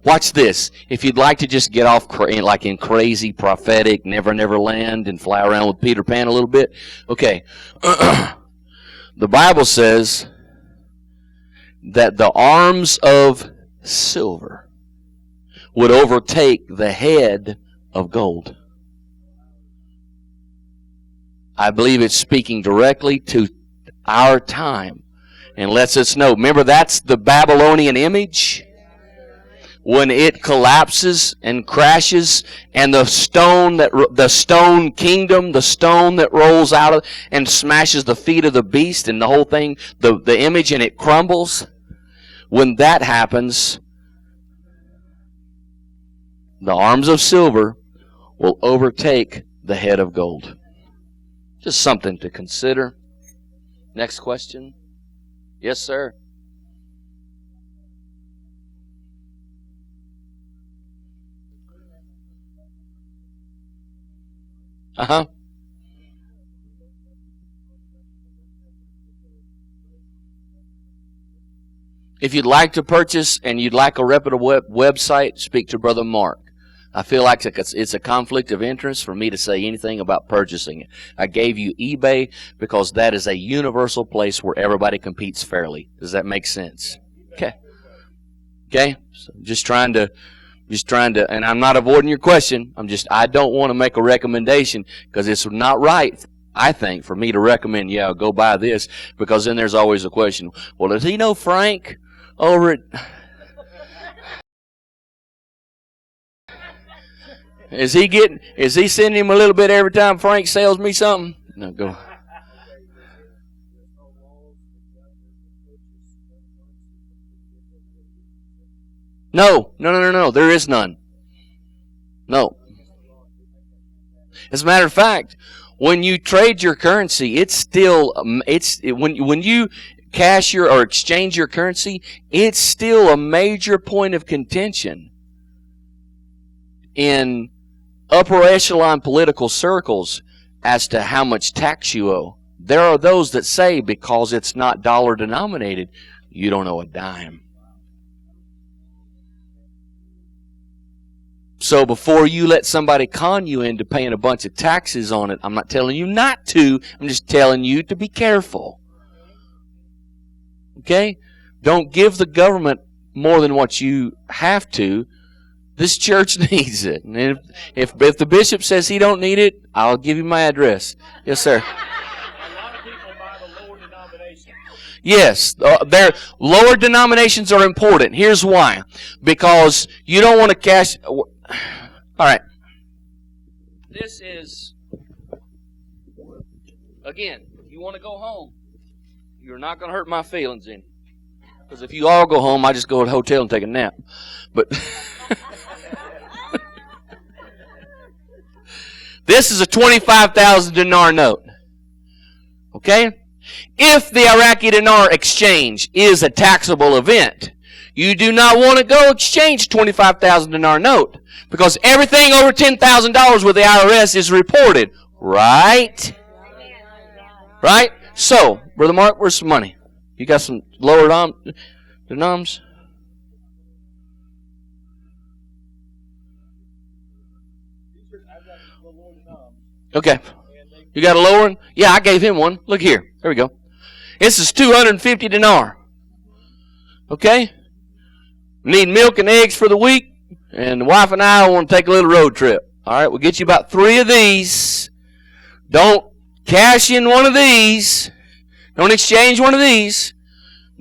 Watch this. If you'd like to just get off like in crazy prophetic Never Never Land and fly around with Peter Pan a little bit. Okay. The Bible says that the arms of silver would overtake the head of gold. I believe it's speaking directly to our time and lets us know. Remember, that's the Babylonian image. When it collapses and crashes, and the stone kingdom, the stone that rolls out of and smashes the feet of the beast, and the whole thing, the image, and it crumbles. When that happens, the arms of silver will overtake the head of gold. Just something to consider. Next question. Yes, sir. Uh-huh. If you'd like to purchase and you'd like a reputable website, speak to Brother Mark. I feel like it's a conflict of interest for me to say anything about purchasing it. I gave you eBay because that is a universal place where everybody competes fairly. Does that make sense? Okay. Okay? So just trying to Just trying to, and I'm not avoiding your question. I don't want to make a recommendation because it's not right, I think, for me to recommend, yeah, go buy this, because then there's always a question. Well, does he know Frank over at... Is he sending him a little bit every time Frank sells me something? No, go. No. There is none. No. As a matter of fact, when you trade your currency, when you cash your or exchange your currency, it's still a major point of contention in upper echelon political circles as to how much tax you owe. There are those that say because it's not dollar denominated, you don't owe a dime. So before you let somebody con you into paying a bunch of taxes on it, I'm not telling you not to, I'm just telling you to be careful. Okay? Don't give the government more than what you have to. This church needs it. And if the bishop says he don't need it, I'll give you my address. Yes, sir. A lot of people buy the lower denominations. Yes, their lower denominations are important. Here's why. Because you don't want to cash... All right. This is... Again, if you want to go home, you're not going to hurt my feelings any. Because if you all go home, I just go to the hotel and take a nap. But... This is a 25,000 dinar note. Okay? If the Iraqi dinar exchange is a taxable event, you do not want to go exchange 25,000 dinar note because everything over $10,000 with the IRS is reported. Right? Right? So, Brother Mark, where's some money? You got some lower denoms? Okay. You got a lower one? Yeah, I gave him one. Look here. There we go. This is 250 dinar. Okay? Need milk and eggs for the week. And the wife and I want to take a little road trip. All right, we'll get you about 3 of these. Don't cash in one of these. Don't exchange one of these.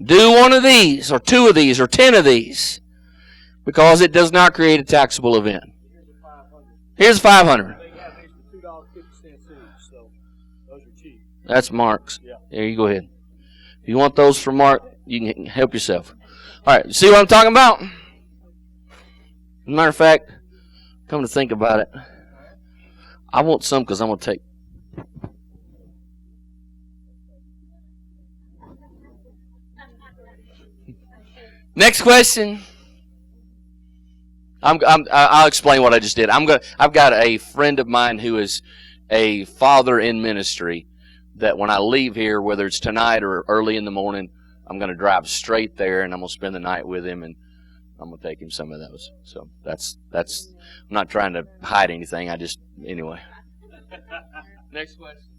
Do one of these, or 2 of these, or 10 of these. Because it does not create a taxable event. Here's 500. That's Mark's. Yeah. There, you go ahead. If you want those from Mark, you can help yourself. All right, see what I'm talking about? As a matter of fact, come to think about it, I want some because I'm going to take. Next question. I'll explain what I just did. I've got a friend of mine who is a father in ministry. That when I leave here, whether it's tonight or early in the morning, I'm going to drive straight there and I'm going to spend the night with him and I'm going to take him some of those. So that's. I'm not trying to hide anything. Anyway. Next question.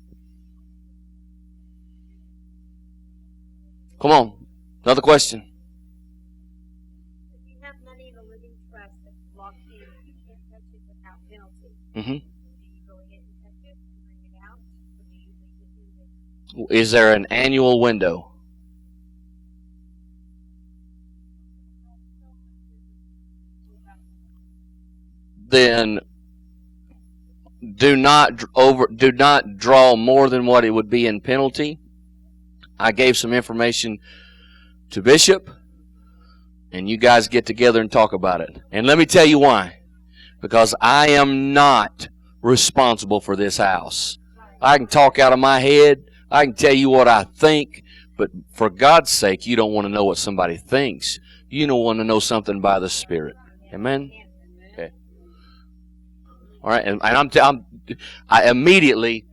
Come on, another question. If you have money in a living trust that's locked in, you can't touch it without penalty. Mm-hmm. Do you go ahead and touch it and bring it out, or do you leave it in there? Is there an annual window? Then do not draw more than what it would be in penalty. I gave some information to Bishop, and you guys get together and talk about it. And let me tell you why. Because I am not responsible for this house. I can talk out of my head. I can tell you what I think. But for God's sake, you don't want to know what somebody thinks. You don't want to know something by the Spirit. Amen? Okay. All right. And I immediately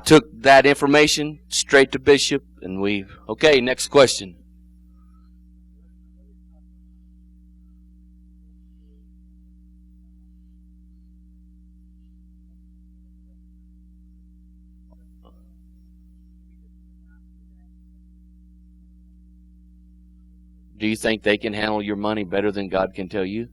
took that information straight to Bishop, and okay, next question. Do you think they can handle your money better than God can tell you?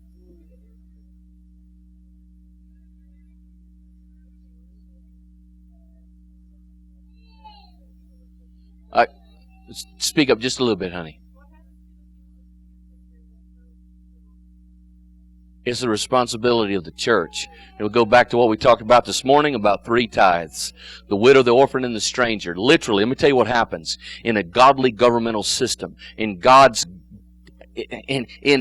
Speak up just a little bit, honey. It's the responsibility of the church. And we'll go back to what we talked about this morning about 3 tithes. The widow, the orphan, and the stranger. Literally, let me tell you what happens in a godly governmental system, in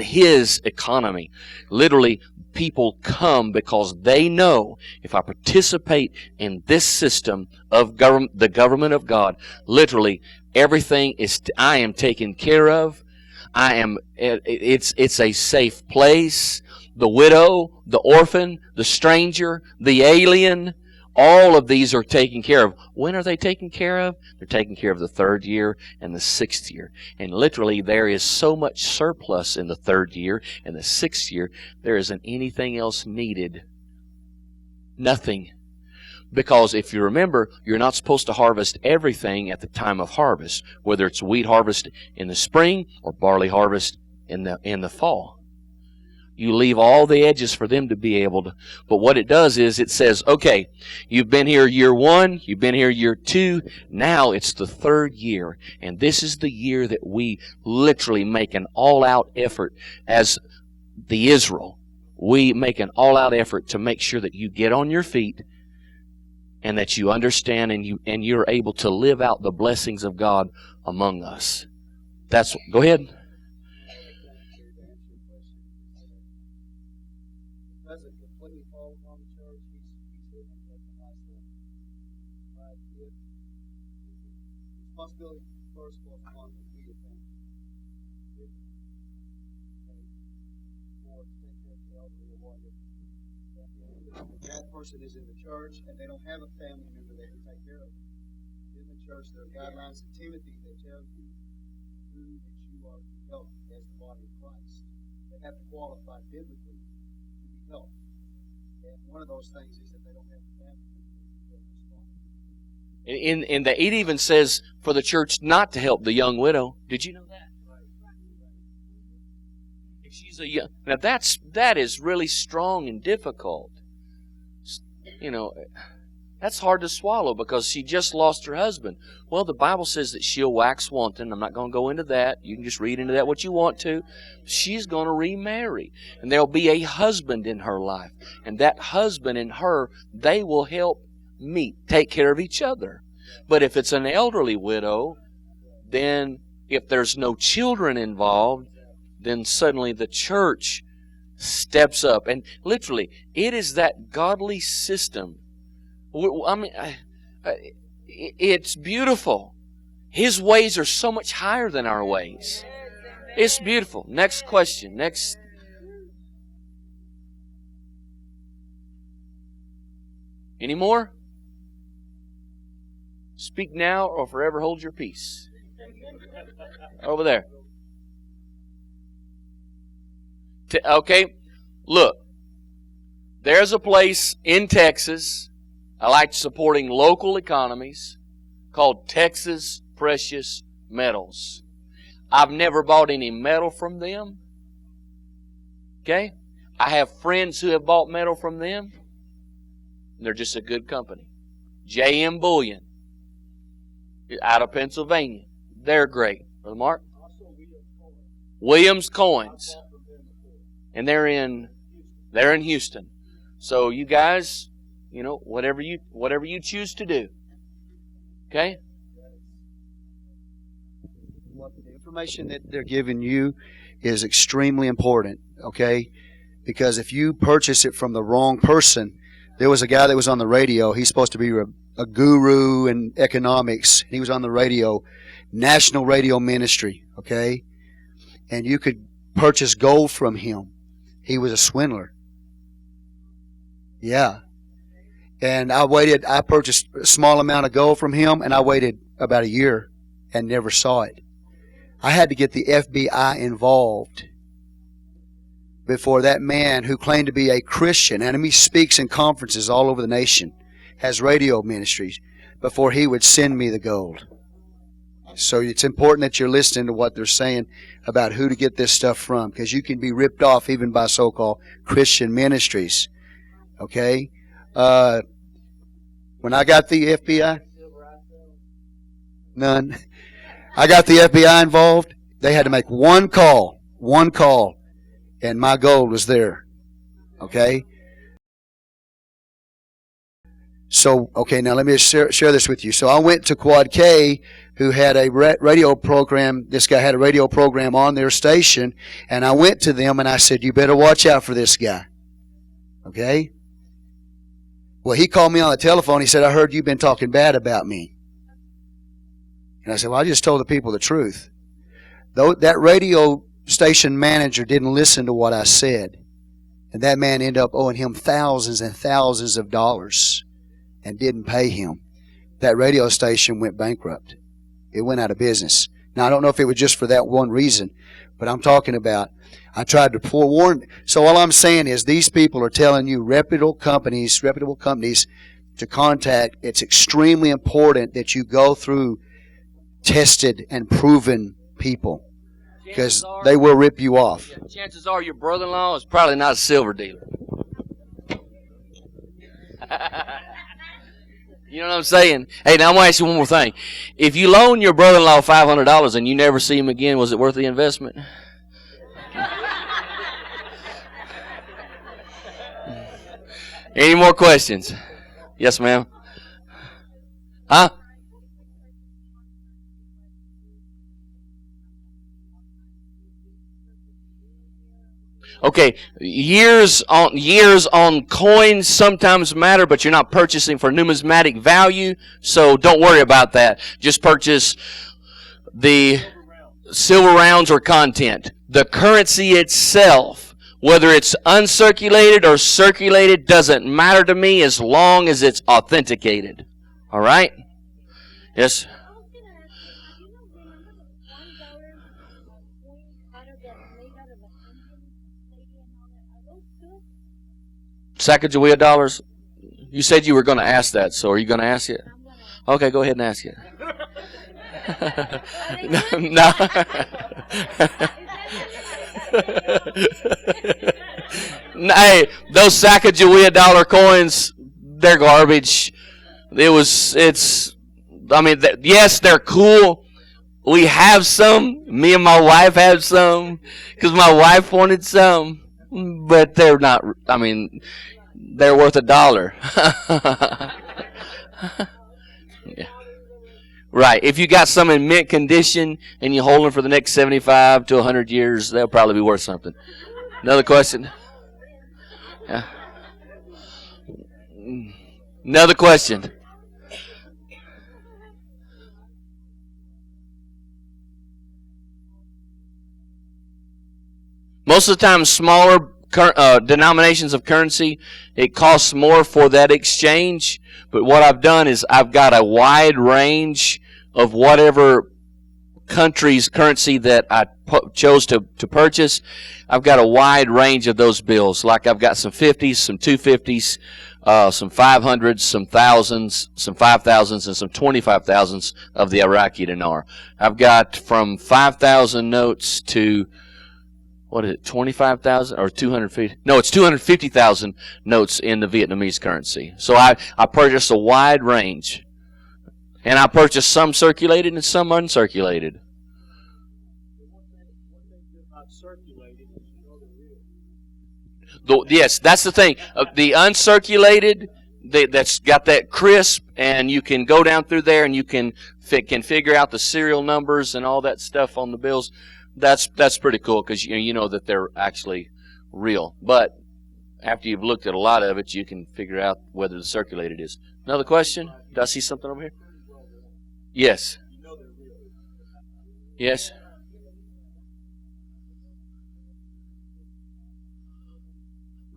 His economy. Literally, people come because they know if I participate in this system of the government of God, literally, everything I am taken care of. It's a safe place. The widow, the orphan, the stranger, the alien, all of these are taken care of. When are they taken care of? They're taken care of the 3rd year and the 6th year. And literally there is so much surplus in the 3rd year and the 6th year, there isn't anything else needed. Nothing. Because if you remember, you're not supposed to harvest everything at the time of harvest, whether it's wheat harvest in the spring or barley harvest in the fall. You leave all the edges for them to be able to. But what it does is it says, okay, you've been here year 1, you've been here year 2, now it's the 3rd year. And this is the year that we literally make an all-out effort as the Israel. We make an all-out effort to make sure that you get on your feet and that you understand and you're able to live out the blessings of God among us. Go ahead. Doesn't completely fall upon the church. He's hitting it at the high school. Right? If the responsibility first was on the immediate family. If or to take care of the elderly or whatever. And if that person is in the church and they don't have a family member that can take care of them. In the church, there are guidelines in Timothy that tell you who that you are to help as the body of Christ. They have to qualify biblically to be helped. And one of those things is that they don't have a family member that can respond. And it even says for the church not to help the young widow. Did you know that? If she's a young, now that is really strong and difficult. You know, that's hard to swallow because she just lost her husband. Well, the Bible says that she'll wax wanton. I'm not going to go into that. You can just read into that what you want to. She's going to remarry. And there'll be a husband in her life. And that husband and her, they will help take care of each other. But if it's an elderly widow, then if there's no children involved, then suddenly the church steps up. And literally, it is that godly system. I mean, it's beautiful. His ways are so much higher than our ways. It's beautiful. Next question. Next. Any more? Speak now or forever hold your peace. Over there. Okay, look. There's a place in Texas. I like supporting local economies called Texas Precious Metals. I've never bought any metal from them. Okay? I have friends who have bought metal from them. They're just a good company. J.M. Bullion out of Pennsylvania. They're great. Brother Mark? Williams Coins. And they're in Houston. So you guys, you know, whatever you choose to do. Okay? The information that they're giving you is extremely important, okay? Because if you purchase it from the wrong person, there was a guy that was on the radio. He's supposed to be a guru in economics. He was on the radio, national radio ministry, okay? And you could purchase gold from him. He was a swindler. Yeah. And I purchased a small amount of gold from him, and I waited about a year and never saw it. I had to get the FBI involved before that man who claimed to be a Christian, and he speaks in conferences all over the nation, has radio ministries, before he would send me the gold. So it's important that you're listening to what they're saying about who to get this stuff from, because you can be ripped off even by so-called Christian ministries. Okay? When I got the FBI, none. I got the FBI involved. They had to make one call, and my gold was there. Okay? So, okay, now let me share this with you. So I went to Quad K, who had a radio program. This guy had a radio program on their station, and I went to them and I said, you better watch out for this guy. Okay? Well, he called me on the telephone. He said, I heard you've been talking bad about me. And I said, well, I just told the people the truth. Though that radio station manager didn't listen to what I said. And that man ended up owing him thousands and thousands of dollars and didn't pay him. That radio station went bankrupt. It went out of business. Now, I don't know if it was just for that one reason, but I'm talking about, I tried to forewarn. So all I'm saying is these people are telling you reputable companies to contact. It's extremely important that you go through tested and proven people, because they will rip you off. Yeah, chances are your brother-in-law is probably not a silver dealer. You know what I'm saying? Hey, now I'm going to ask you one more thing. If you loan your brother-in-law $500 and you never see him again, was it worth the investment? Any more questions? Yes, ma'am. Huh? Okay, years on coins sometimes matter, but you're not purchasing for numismatic value, so don't worry about that. Just purchase the silver rounds or content. The currency itself, whether it's uncirculated or circulated, doesn't matter to me as long as it's authenticated. All right? Yes? Sacagawea dollars? You said you were going to ask that, so are you going to ask it? Okay, go ahead and ask it. No. Hey, those Sacagawea dollar coins, they're garbage. Yes, they're cool. We have some. Me and my wife have some because my wife wanted some. But they're not, they're worth $1. Yeah. Right. If you got some in mint condition and you hold them for the next 75 to 100 years, they'll probably be worth something. Another question? Yeah. Another question? Most of the time, smaller denominations of currency, it costs more for that exchange. But what I've done is I've got a wide range of whatever country's currency that I chose to purchase. I've got a wide range of those bills. Like I've got some 50s, some 250s, some 500s, some thousands, some 5,000s, and some 25,000s of the Iraqi dinar. I've got from 5,000 notes to 25,000 or 250? No, it's 250,000 notes in the Vietnamese currency. So I purchased a wide range. And I purchased some circulated and some uncirculated. Yes, that's the thing. The uncirculated, that's got that crisp, and you can go down through there and you can figure out the serial numbers and all that stuff on the bills. That's pretty cool because you know that they're actually real. But after you've looked at a lot of it, you can figure out whether the circulated is. Another question? Do I see something over here? Yes. Yes.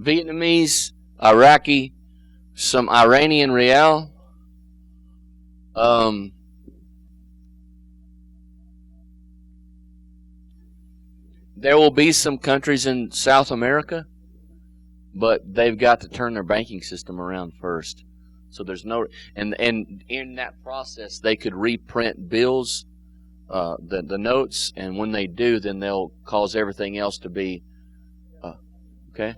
Vietnamese, Iraqi, some Iranian rial. There will be some countries in South America, but they've got to turn their banking system around first. So there's no, and in that process, they could reprint bills, the notes, and when they do, then they'll cause everything else to be, okay?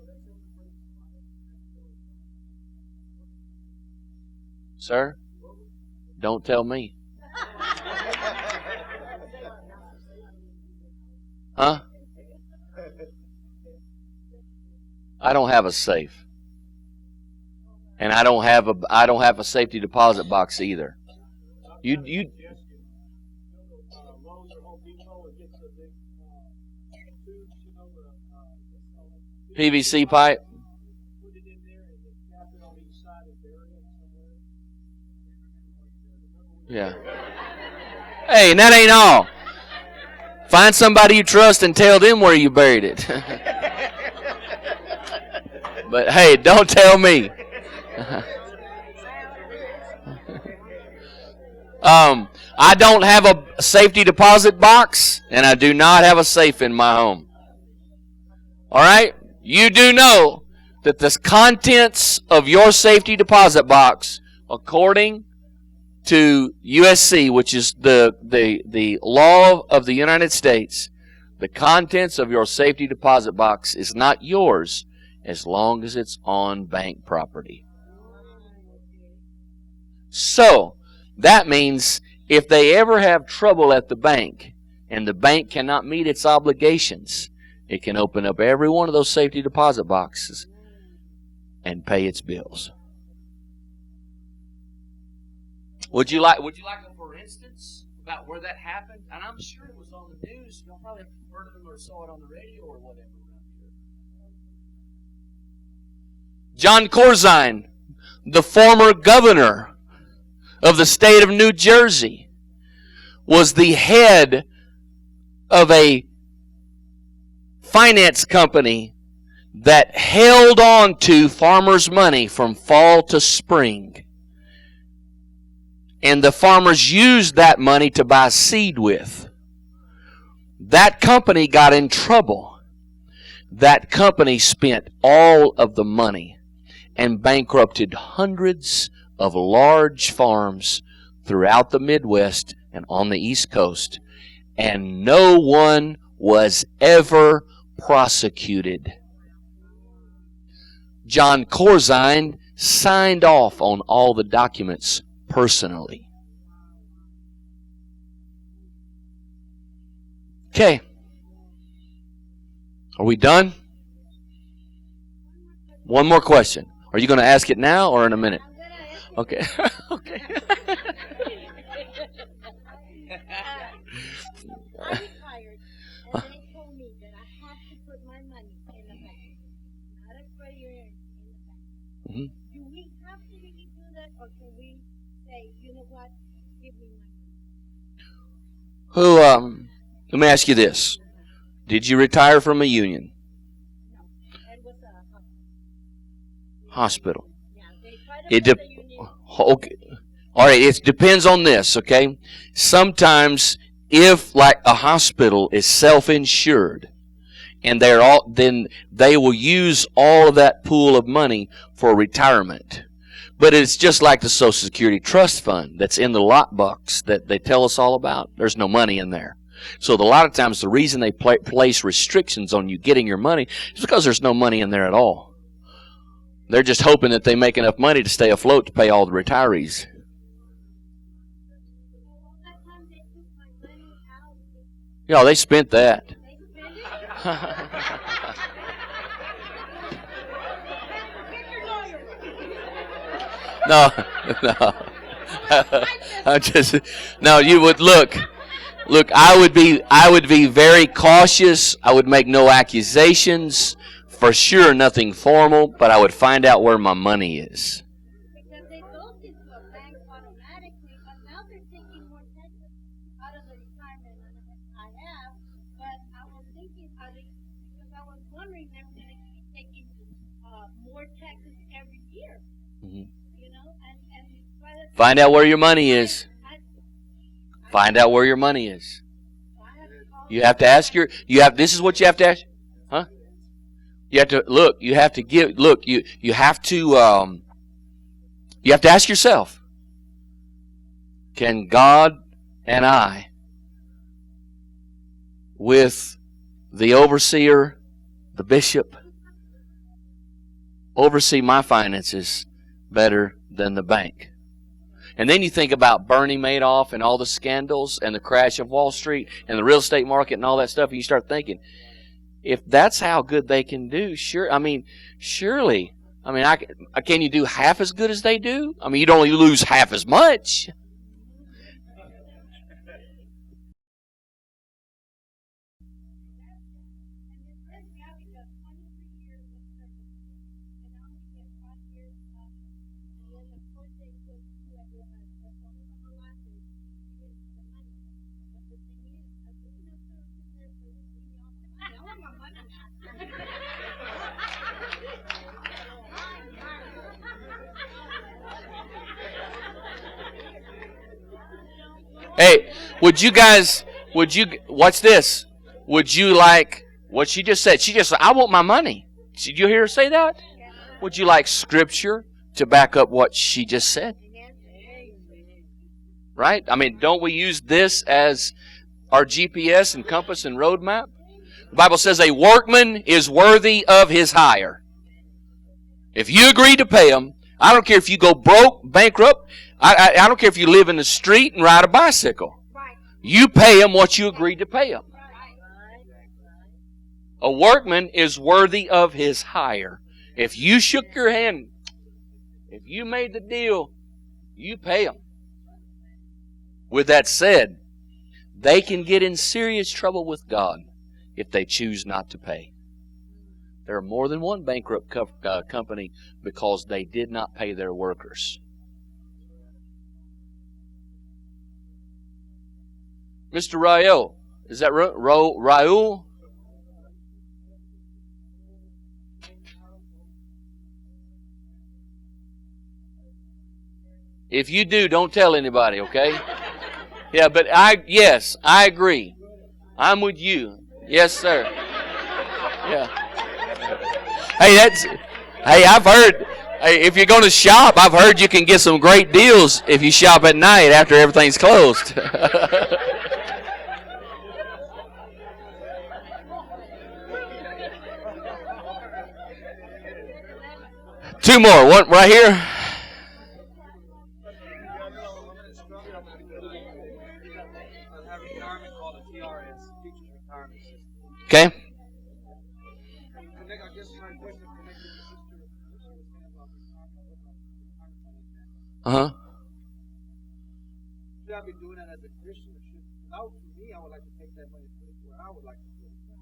Sir, don't tell me. Huh? I don't have a safe. And I don't have a safety deposit box either. You Lowe's or Home Depot and get the big tubes, PVC pipe. put it in there and then cap it on each side and bury it somewhere. Yeah. Hey, and that ain't all. Find somebody you trust and tell them where you buried it. But hey, don't tell me. I don't have a safety deposit box, and I do not have a safe in my home. All right? You do know that the contents of your safety deposit box, according to USC, which is the law of the United States, the contents of your safety deposit box is not yours as long as it's on bank property. So, that means if they ever have trouble at the bank and the bank cannot meet its obligations, it can open up every one of those safety deposit boxes and pay its bills. Would you like a for instance about where that happened? And I'm sure it was on the news. Y'all probably heard of it or saw it on the radio or whatever. John Corzine, the former governor of the state of New Jersey, was the head of a finance company that held on to farmers' money from fall to spring. And the farmers used that money to buy seed with. That company got in trouble. That company spent all of the money and bankrupted hundreds of large farms throughout the Midwest and on the East Coast. And no one was ever prosecuted. John Corzine signed off on all the documents personally. Okay. Are we done? One more question. Are you going to ask it now or in a minute? Okay. Okay. I retired, and they told me that I have to put my money in the bank, not a prayer in the bank. Mhm. Do we have to really do that, or can we say, you know what, give me my money? Let me ask you this. Did you retire from a union? No, it was a Hospital. yeah. They tried to It put de- the union. Okay. All right, it depends on this, okay? Sometimes if like a hospital is self-insured and then they will use all of that pool of money for retirement. But it's just like the Social Security Trust Fund that's in the lockbox that they tell us all about. There's no money in there. So a lot of times the reason they place restrictions on you getting your money is because there's no money in there at all. They're just hoping that they make enough money to stay afloat to pay all the retirees. All that time they took my money out. Yeah, they spent that. They spent it. No, no. I'm just no. You would look. I would be very cautious. I would make no accusations. For sure, nothing formal. But I would find out where my money is. Because they goes into a bank automatically, but now they're taking more taxes out of the retirement I have. But I was thinking, because I was wondering, they're going to be taking more taxes every year. Mhm. You know, and by the time Find out where your money is. Find out where your money is. I have to call You have to ask this is what you have to ask. Huh? You have to look, you have to ask yourself, can God and I, with the overseer, the bishop, oversee my finances better than the bank? And then you think about Bernie Madoff and all the scandals and the crash of Wall Street and the real estate market and all that stuff, and you start thinking, if that's how good they can do, surely, can you do half as good as they do? I mean, you'd only lose half as much. Hey, watch this. Would you like what she just said? She just said, I want my money. Did you hear her say that? Would you like scripture to back up what she just said? Right? I mean, don't we use this as our GPS and compass and roadmap? The Bible says a workman is worthy of his hire. If you agree to pay him, I don't care if you go broke, bankrupt. I don't care if you live in the street and ride a bicycle. You pay him what you agreed to pay him. A workman is worthy of his hire. If you shook your hand, if you made the deal, you pay him. With that said, they can get in serious trouble with God if they choose not to pay. There are more than one bankrupt company because they did not pay their workers. Mr. Raul, is that Raul? If you do, don't tell anybody, okay? Yeah, but yes, I agree. I'm with you. Yes, sir. Yeah. Hey, I've heard, if you're going to shop, I've heard you can get some great deals if you shop at night after everything's closed. Two more. One right here. Okay. Uh-huh. Should I be doing that as a Christian? Or should, for me, I would like to take that money and put it where I would like to put it. But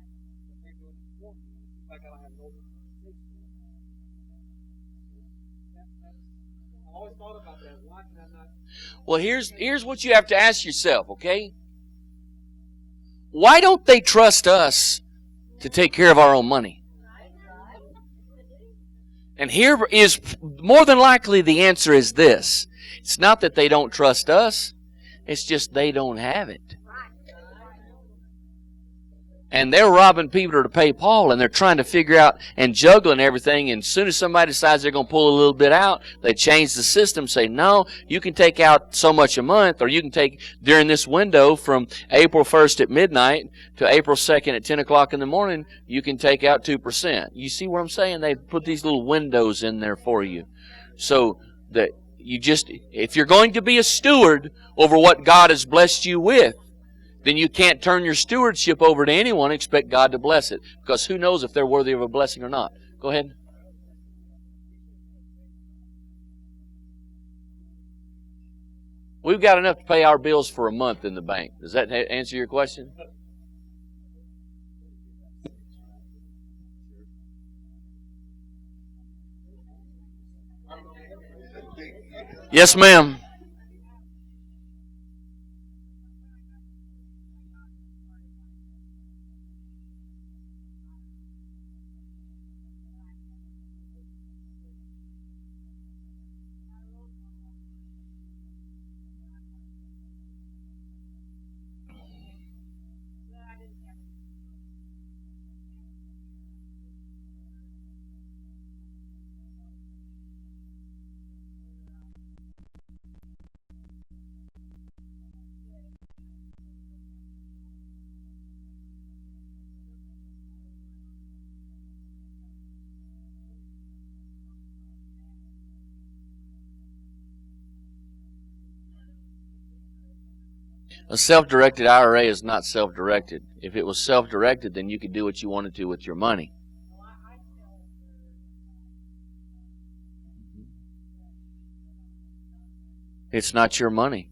they're doing it for me. It's like I don't have no mistakes. I always thought about that. Why can I not? Well, here's what you have to ask yourself, okay? Why don't they trust us to take care of our own money? And here is more than likely the answer is this. It's not that they don't trust us. It's just they don't have it. And they're robbing Peter to pay Paul, and they're trying to figure out and juggling everything. And as soon as somebody decides they're going to pull a little bit out, they change the system, say, no, you can take out so much a month, or you can take during this window from April 1st at midnight to April 2nd at 10 o'clock in the morning, you can take out 2%. You see what I'm saying? They put these little windows in there for you. So that you just, if you're going to be a steward over what God has blessed you with, then you can't turn your stewardship over to anyone and expect God to bless it. Because who knows if they're worthy of a blessing or not. Go ahead. We've got enough to pay our bills for a month in the bank. Does that answer your question? Yes, ma'am. A self-directed IRA is not self-directed. If it was self-directed, then you could do what you wanted to with your money. It's not your money.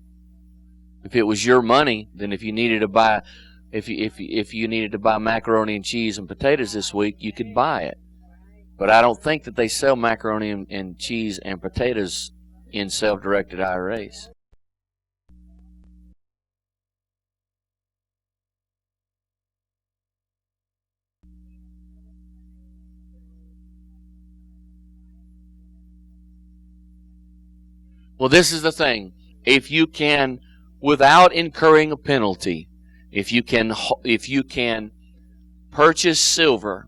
If it was your money, then if you needed to buy, if you needed to buy macaroni and cheese and potatoes this week, you could buy it. But I don't think that they sell macaroni and cheese and potatoes in self-directed IRAs. Well, this is the thing. If you can, without incurring a penalty, if you can purchase silver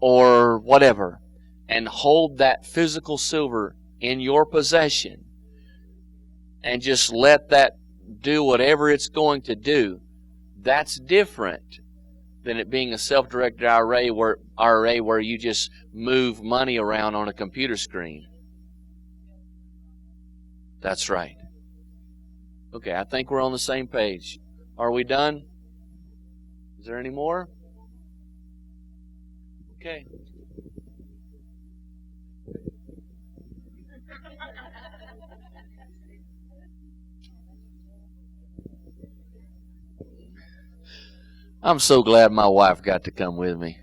or whatever and hold that physical silver in your possession and just let that do whatever it's going to do, that's different than it being a self-directed IRA where you just move money around on a computer screen. That's right. Okay, I think we're on the same page. Are we done? Is there any more? Okay. I'm so glad my wife got to come with me.